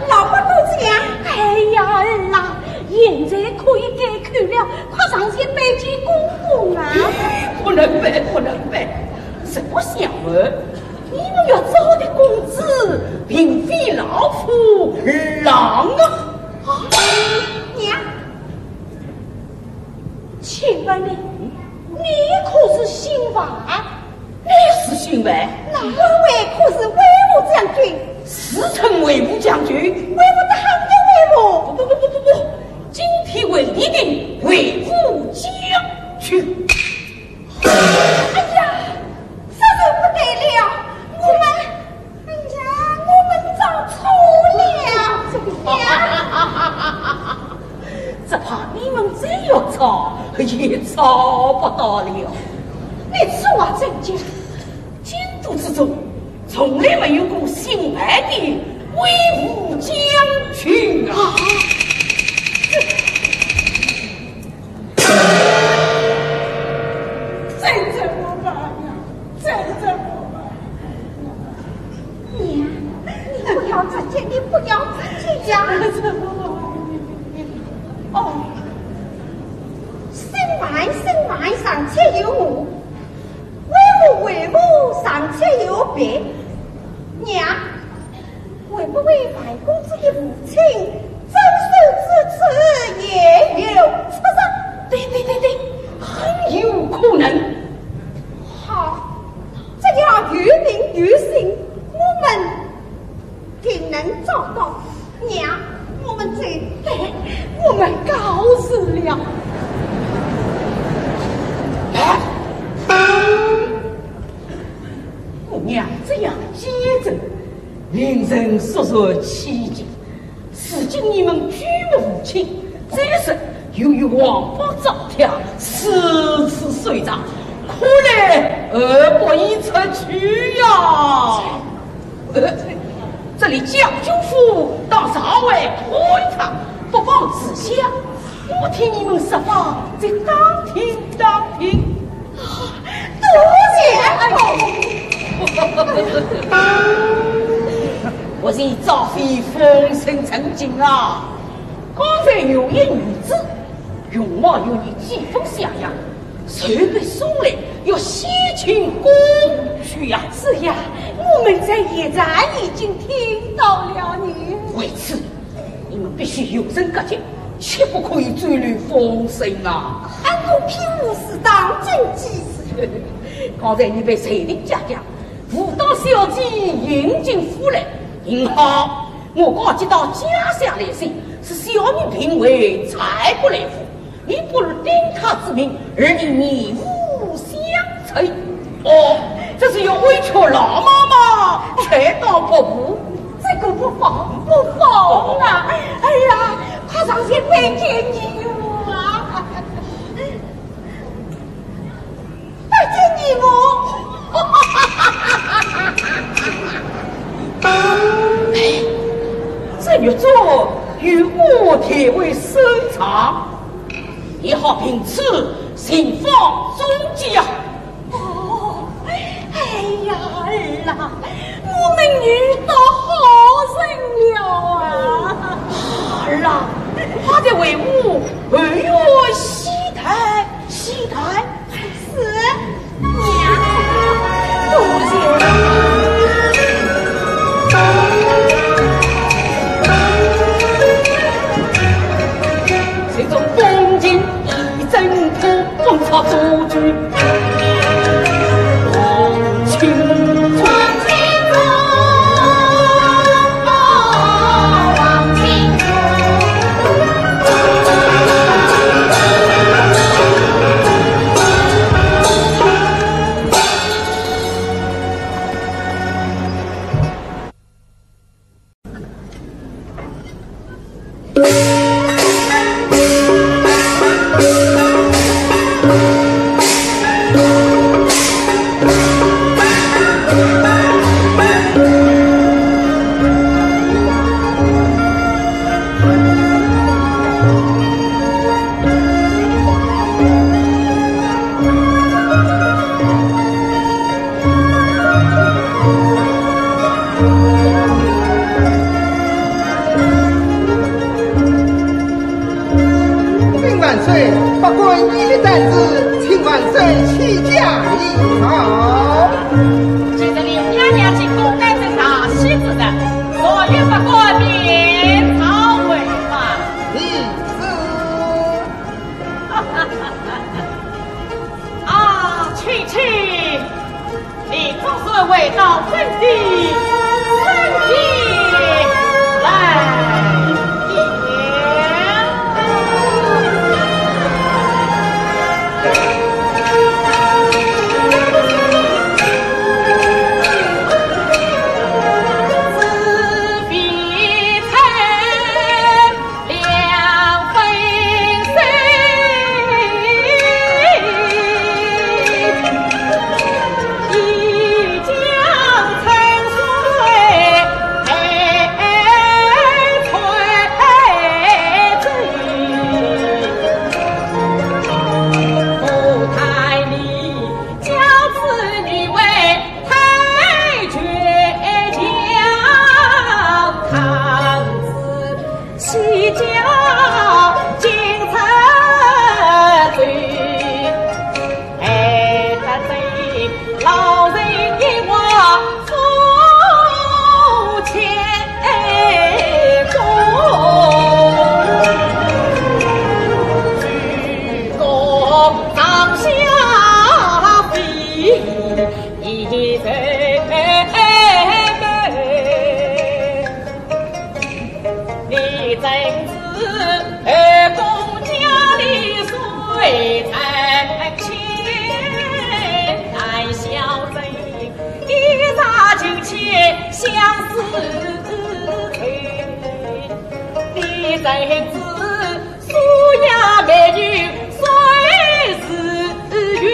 Speaker 1: 老婆都这样，
Speaker 2: 哎呀儿啊，现在可以改口了，快上前拜见公公啊！
Speaker 3: 不能办，不能办！实不相瞒，你们要找的公子，并非老夫郎啊！
Speaker 1: 娘，请问你可是新娃？
Speaker 3: 你是新娃？
Speaker 1: 那二位可是威武将军？
Speaker 3: 时称威武将军，
Speaker 1: 威武的很的威武。
Speaker 3: 不，今天为你的威武将军。
Speaker 1: 哎呀，这是不得了！我们找错了。
Speaker 3: 这怕你们真要吵，也吵不到了。
Speaker 1: 你说啊，真讲，
Speaker 3: 京都之中从来没有过姓白的威武将军啊！
Speaker 1: 再怎么办呀？再怎么办？娘，你不要直接，你不要直接讲。哦，身外尚且有我，威武尚且有别。娘，会不会外公子的父亲周寿之词也有出生？
Speaker 3: 对，很有可能。
Speaker 1: 好，这要于名于姓，我们定能找到。娘，我们告辞了。
Speaker 3: 娘这样接着，令人肃然起敬。如今你们举目无亲，这时由于王法糟蹋，四次遂长，可怜而不宜出去呀！这里将军府当稍微拖一趟，不妨自下。我替你们设法在当庭。
Speaker 1: 多谢
Speaker 3: 我是赵飞风声曾经啊，刚才有一女子，容貌有你几分像样，谁被送来要西请公去呀？
Speaker 1: 是呀，我们在驿站已经听到了你。
Speaker 3: 为此，你们必须有人隔绝，切不可以追乱风声啊！
Speaker 1: 俺公平无事当真机事。
Speaker 3: 刚才你被谁的家家辅导小姐引进府来，幸好我刚接到家乡来信，是小女评为才不来府，你不如听他之命，而你面无相随。哦，这是要委屈老妈妈，全当不顾。
Speaker 1: 这个不放啊！哎呀，快上前拜见你我啊！拜见你我。
Speaker 3: 这玉镯与我铁为收藏，也好凭此行放终极啊！
Speaker 1: 哦，哎呀儿啊，我们遇到好人了啊！
Speaker 3: 儿啊，他在为我儿月西台
Speaker 1: 是娘，多谢。
Speaker 3: 这种风景一阵风，风草多聚。
Speaker 5: 义的战士，请万岁起驾礼好。
Speaker 3: 今日刘娘娘进宫来侦查喜之人，所有不过面朝为法。
Speaker 5: 你
Speaker 3: 啊，琪琪，你总算回到正地，身体来在子苏雅美女虽是云，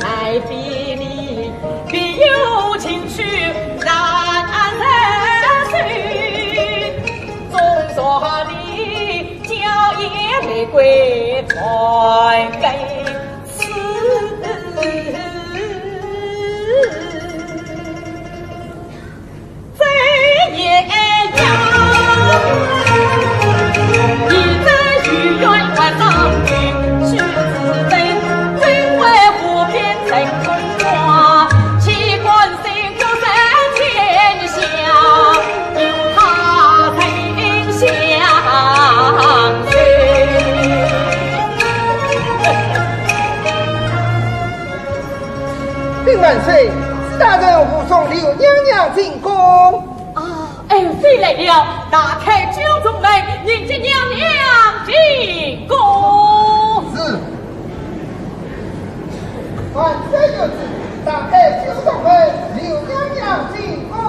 Speaker 3: 爱比你必有情趣难人寻。总说你娇艳玫瑰传给此真也呀。
Speaker 5: 万岁！大人护送刘娘娘进宫。
Speaker 3: 啊，哎，飞来了！打开九重门，迎接娘娘进宫。
Speaker 5: 是。万岁有旨，打开九重门，刘娘娘进宫。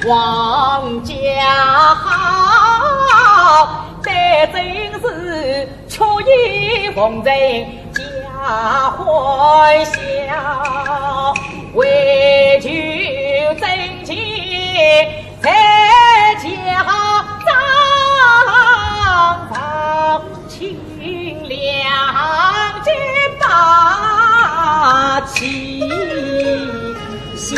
Speaker 3: 王家好，这真是曲意逢人家欢笑，为求真情才家张放清凉间把气笑。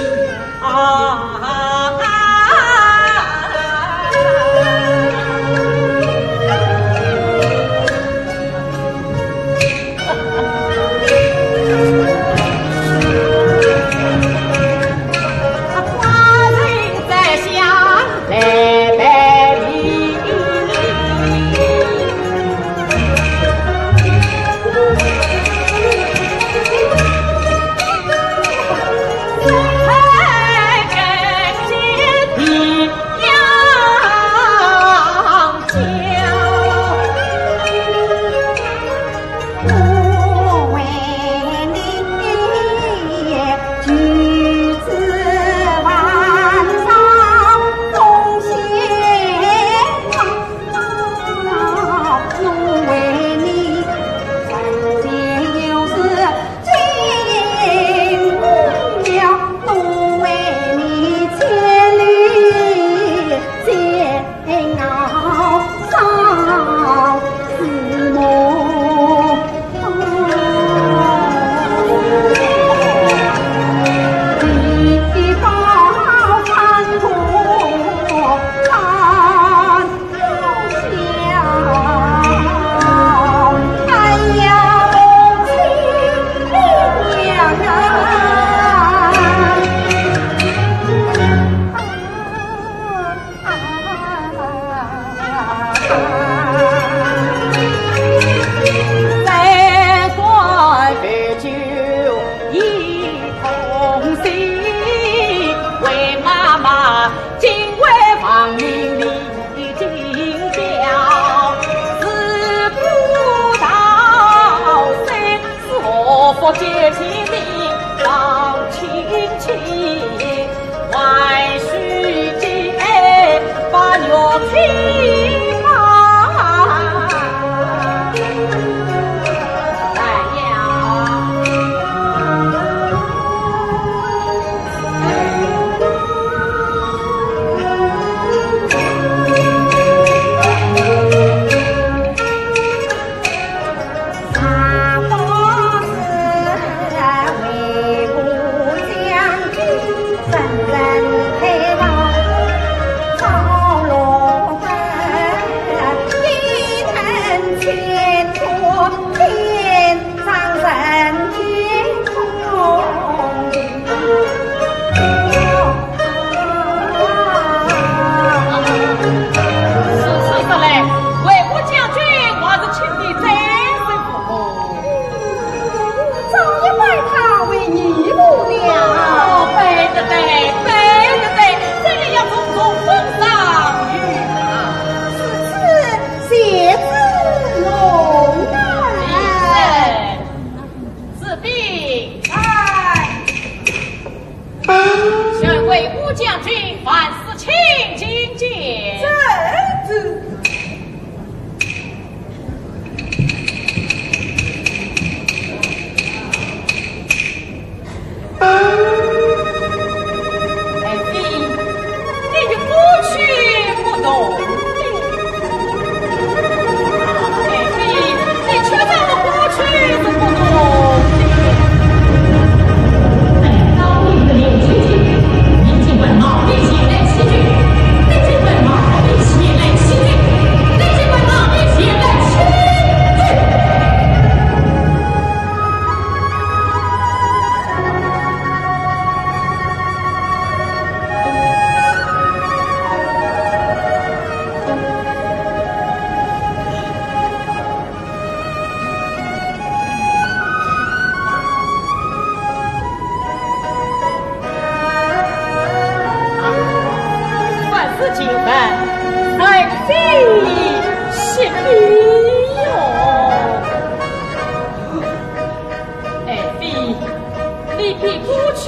Speaker 3: 你比过去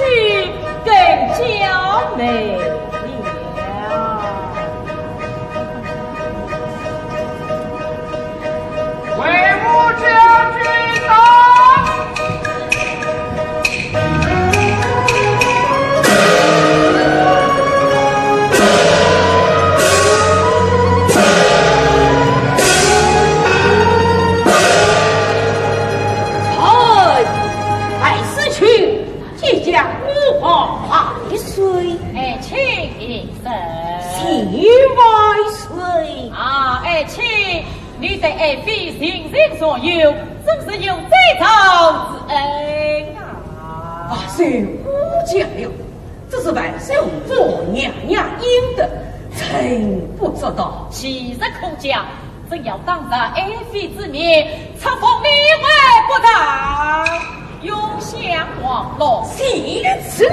Speaker 3: 更加美了。
Speaker 6: 为吾将军到。
Speaker 3: 你对爱妃心心所有，真是有这朝之恩啊！
Speaker 4: 是吾讲了，这是万岁我娘娘应的，臣不知道。
Speaker 3: 其实可讲，真要当着爱妃之面，册封你为不当，永享王禄。
Speaker 4: 岂此路？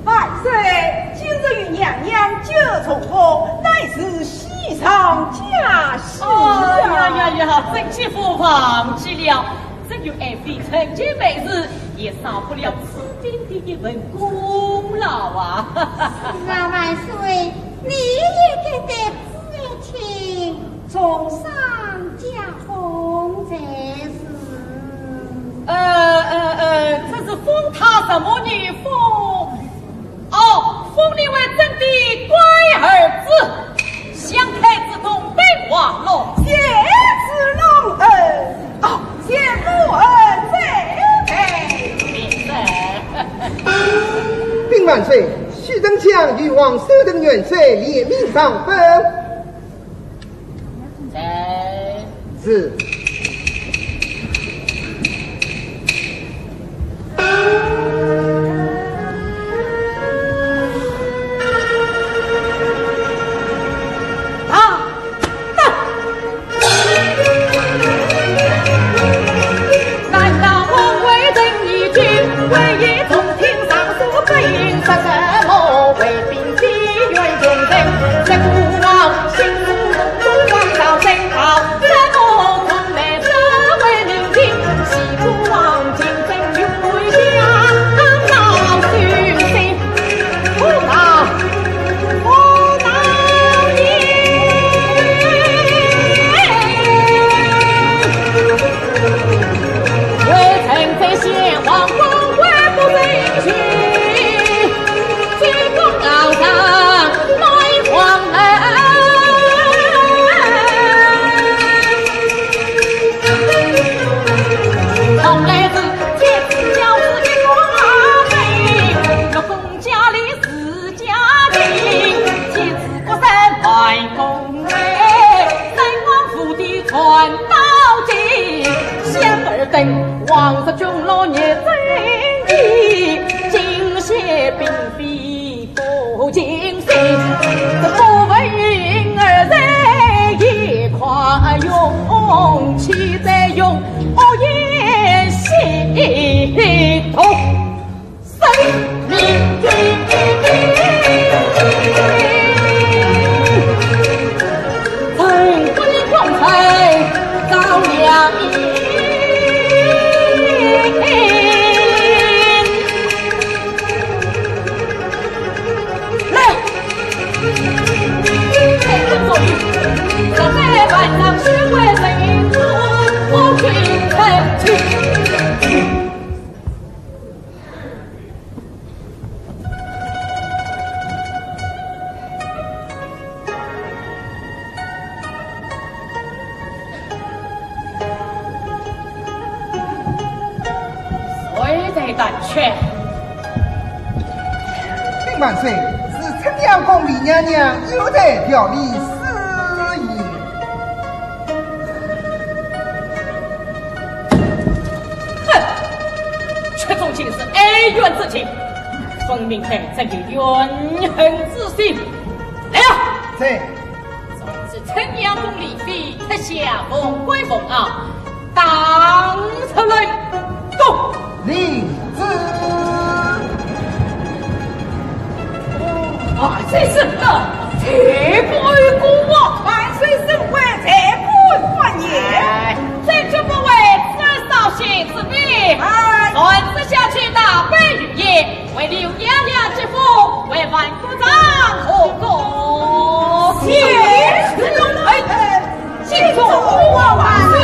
Speaker 4: 万岁！今日与娘娘就重逢，乃是喜上加喜
Speaker 3: 呀！真欺负忘记了，真有爱妃成就美事，也少不了此丁的一份功劳啊！
Speaker 2: 那万岁，你也该得知情，重上加封才是。
Speaker 3: 这是封他什么女封？封你为朕的乖儿子，相太之中被瓦落，
Speaker 4: 谢之隆恩，谢父恩在
Speaker 5: 禀万岁，徐增强与王守等元帅联名上分。是。
Speaker 3: 王室中老爷真义，今些并非不尽心，这不为云儿在一块用，岂在用恶言系统生命曾归皇才遭良医。晚上学会谁做我君臣去。谁在胆怯？
Speaker 5: 禀万岁，是陈阳宫李娘娘有在表里。
Speaker 3: 竟是哀怨之情，分明带着怨恨之心。来啊！
Speaker 5: 是。
Speaker 3: 总之，陈阳宫李妃特下凤归凤啊，当出来，动
Speaker 5: 立旨。
Speaker 3: 这是的，铁龟。谢主万岁！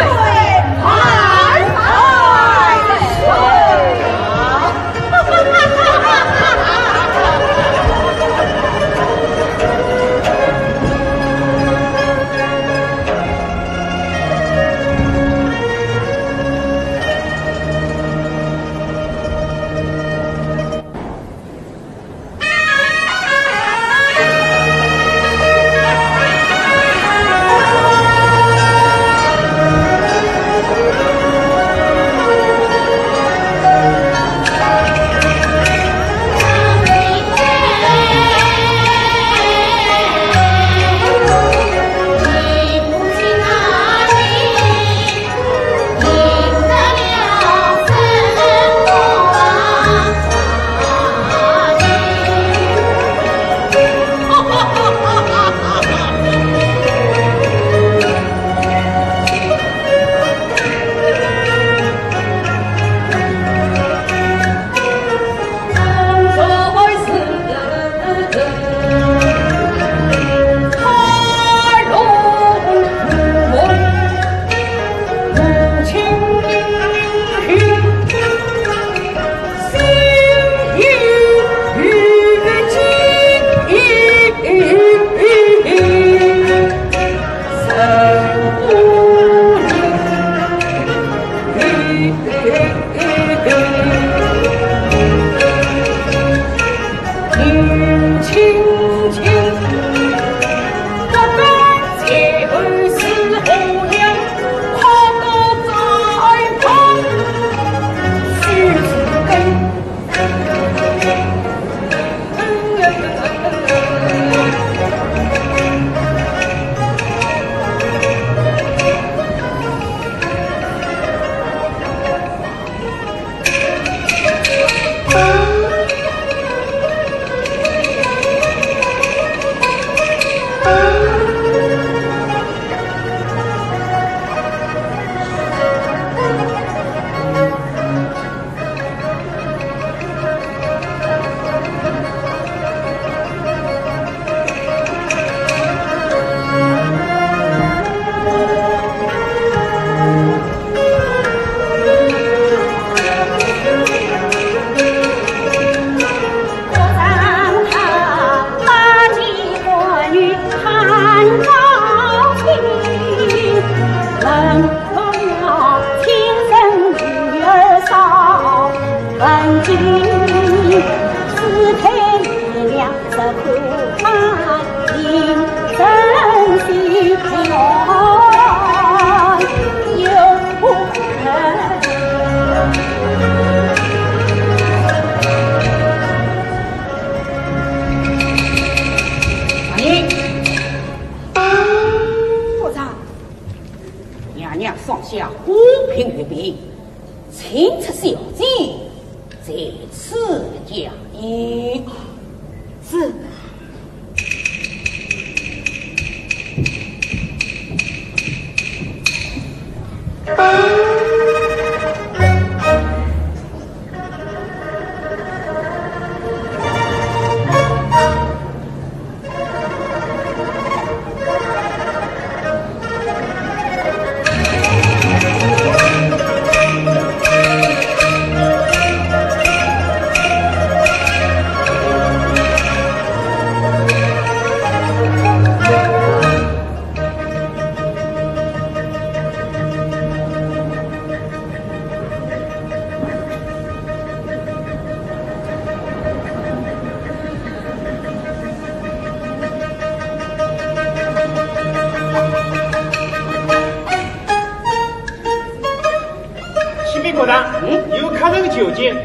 Speaker 8: 有客人求见。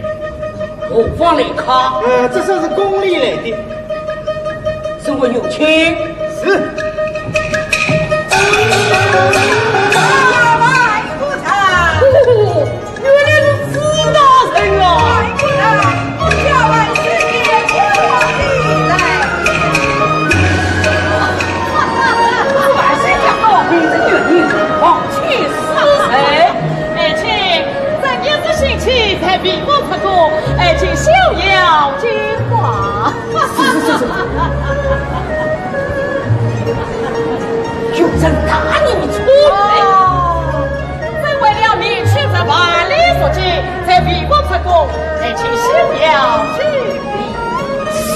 Speaker 3: 何方来客？
Speaker 8: 这算是宫里来的。
Speaker 3: 是我有请。
Speaker 8: 是。
Speaker 3: 原来是知大人啊！
Speaker 4: 下万世界千万里来。
Speaker 3: 万岁讲到明日月明，王去死谁？而且这也是星期才比我出过，而且逍遥金华。有人打你出来。正为了你取这万里所及，才为国成功，才请休要举礼。是。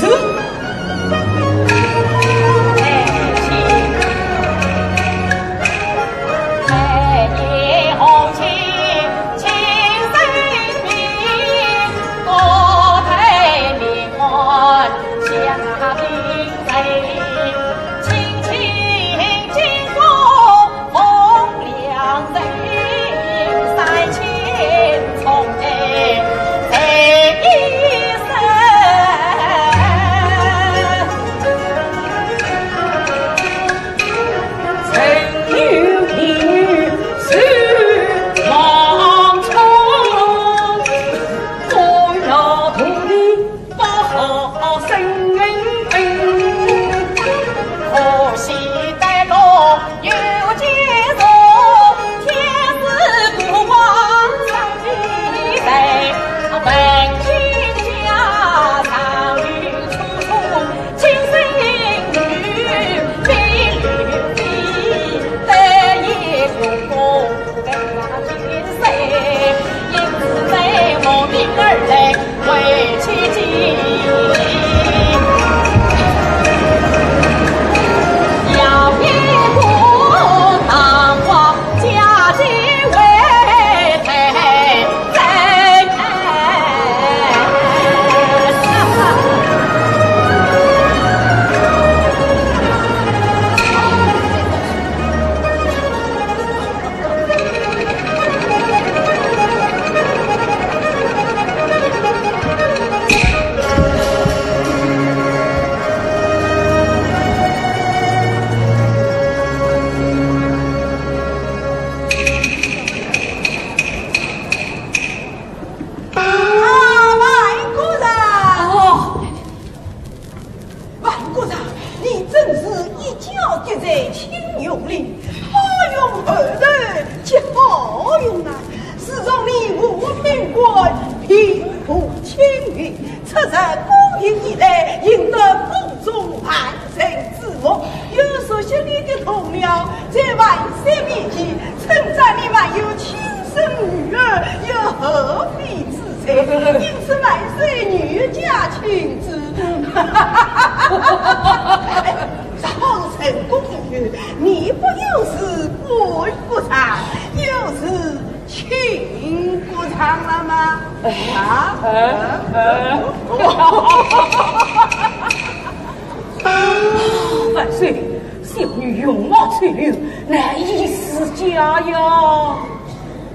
Speaker 4: 万岁，小女容貌翠绿，难以私家呀。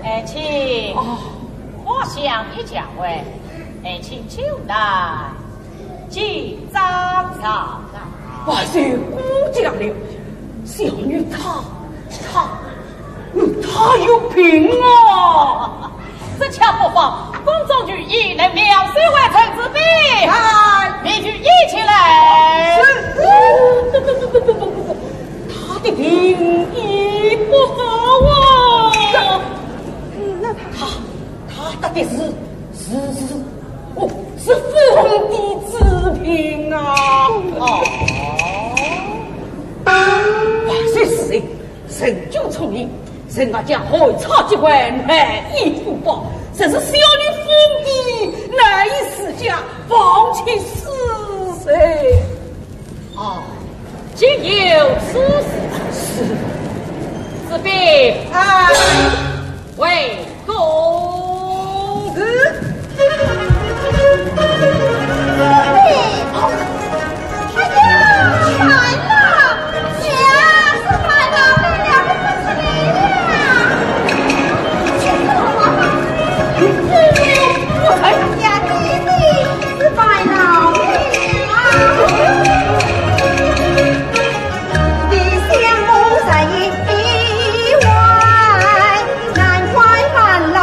Speaker 3: 爱卿，我想一讲喂，爱卿就来进帐上啊。
Speaker 4: 万岁，姑讲了，小女她有病啊！
Speaker 3: 这恰不妨宫中举议能秒岁完成之病，你去一起来。
Speaker 4: 他的病医不好啊！
Speaker 2: 那
Speaker 4: 他的是凤的之病啊！万岁是谁？神就聪明。人家将海草机会难以复报，这是小女疯的难以私家，放弃死谁？
Speaker 3: 竟有此事，此病为公子。
Speaker 2: 难怪满楼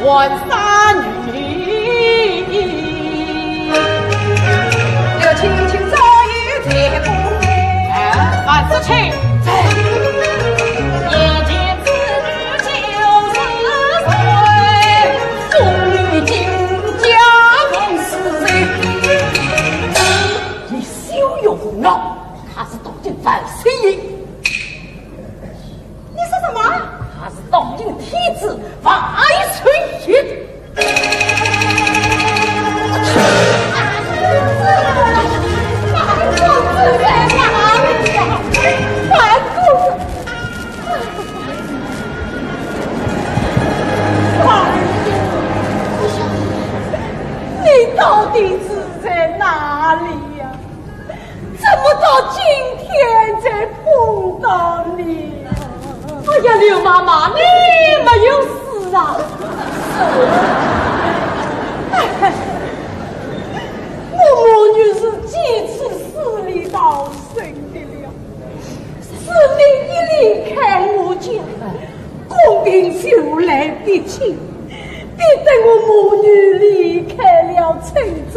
Speaker 3: 万三女，
Speaker 1: 有亲亲早已结婚，
Speaker 3: 万事情在。眼见子女90岁，妇女进家门死人。你休有胡闹，他是东晋范岁爷。
Speaker 1: 你说什么？
Speaker 3: 他是东晋天子万岁爷。
Speaker 1: 你到底是在哪里呀？怎么到今天才碰到你呀？
Speaker 3: 哎呀，刘妈妈，你没有事啊？
Speaker 1: 我母女是几次死里逃生的了，是你一离开我家，宫廷就来逼亲，逼得我母女离开了陈州，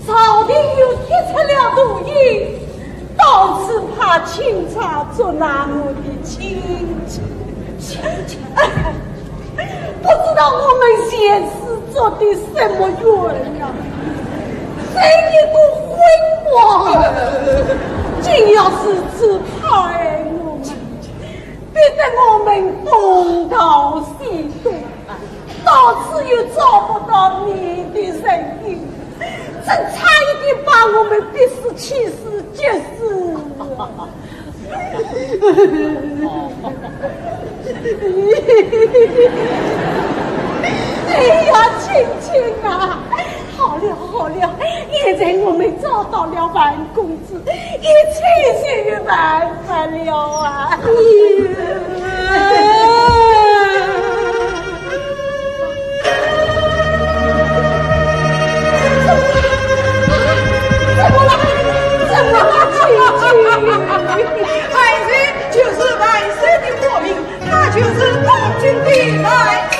Speaker 1: 朝廷又提出了毒瘾，到处怕清查捉拿我的亲戚。不知道我们前世做的什么冤呀？谁一个昏王，竟要是只害我们，逼得我们东逃西躲，到此又找不到你的身影，真差一点把我们逼死气死绝死。哎呀，青青啊，好了好了，现在我们找到了万公子，一切就有办法了啊！怎么了？青青？
Speaker 4: 万岁就是万岁的国民，他就是东京的万岁。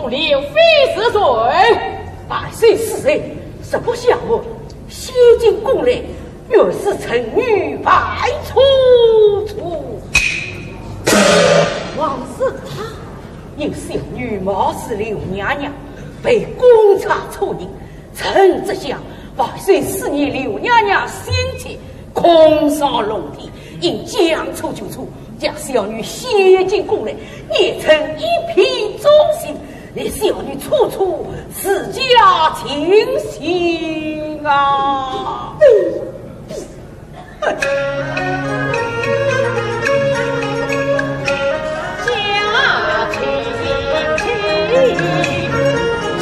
Speaker 3: 刘妃死罪，百岁死人，实不相问。西京宫内原是臣女白楚楚，枉是她，因小女冒失刘娘娘，被公差处刑。臣只想百岁4年刘娘娘心切，空伤龙体，因将处就处，将小女写进宫内，也曾一批忠心。你小女处处自家情形啊！家情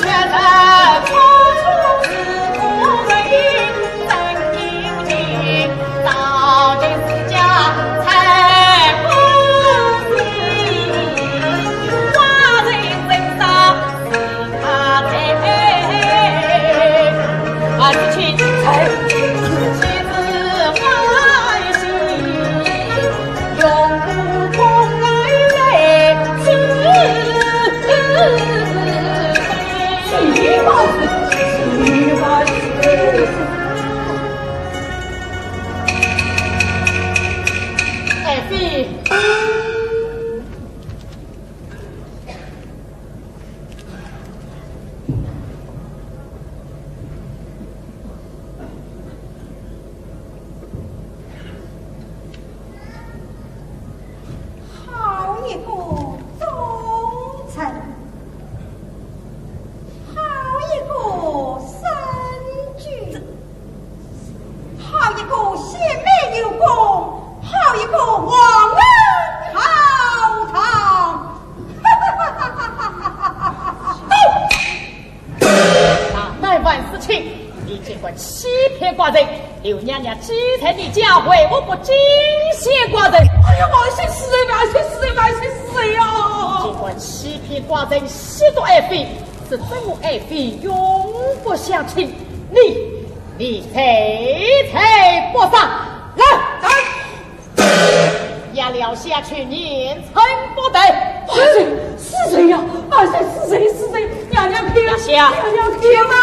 Speaker 3: 却在处处是不为真英情，到底自家才不行，花人真伤。啊，父亲，臣管欺骗寡人，刘娘娘基层的教诲，我不惊吓寡人。
Speaker 4: 哎呀，万岁死人，万岁死人，万岁死人呀！
Speaker 3: 尽管欺骗寡人，亵渎爱妃，是真我爱妃永不相亲。你才不上来！压了下去，年成不得。
Speaker 4: 万岁是谁呀？万岁是谁？是谁？娘娘听，
Speaker 3: 娘
Speaker 4: 娘听啊！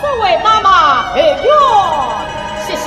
Speaker 3: 这位妈妈，哎呦，谢谢。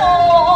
Speaker 3: 哦。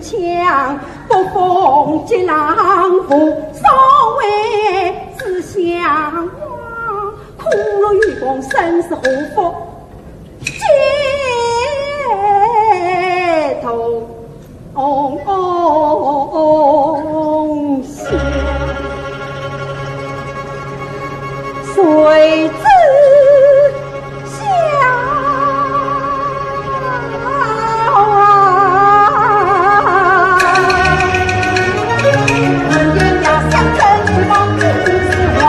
Speaker 4: 强，不逢吉郎夫，稍微只相望。苦乐与共，生死祸福，街头响。谁知晓人家相争去往不是我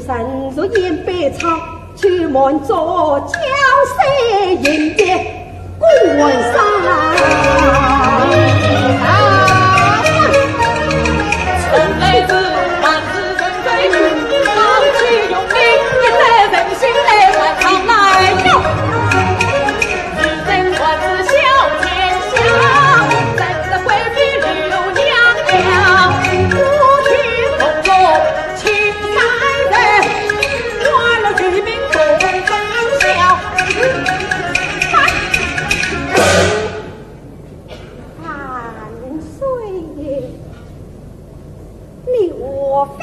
Speaker 4: 神如烟悲唱，去满座交色迎接官上。从来自万世人对放弃用力，也在人心内来唱来哟。只真万世笑天下，真的贵妃刘娘娘，不去风中情在人，换了居民不分晓。万岁爷，刘妃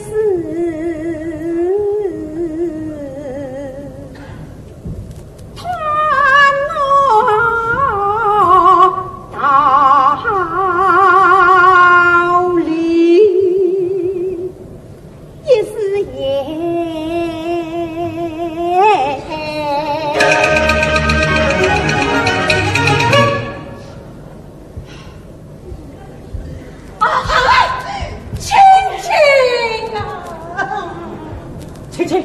Speaker 4: 是团道理，也是也。
Speaker 3: 青青，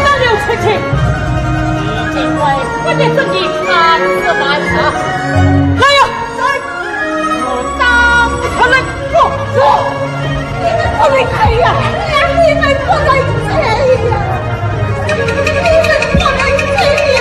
Speaker 3: 哪有青青？你今为我的正义暗自埋下，来呀！我当出来做，你们不能退呀！你们不能退呀！你们不能退呀！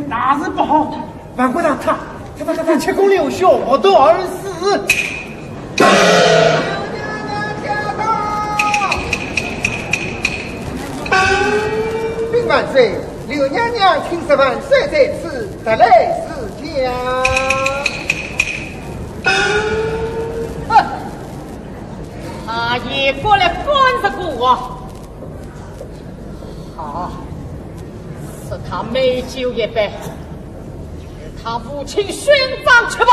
Speaker 8: 那是不好，万国大他切公刘秀，我都而死。
Speaker 5: 禀万岁，刘娘娘请十万岁在此，得来是家。
Speaker 3: 他也过来管着我。好，是他美酒一杯，他父亲勋章却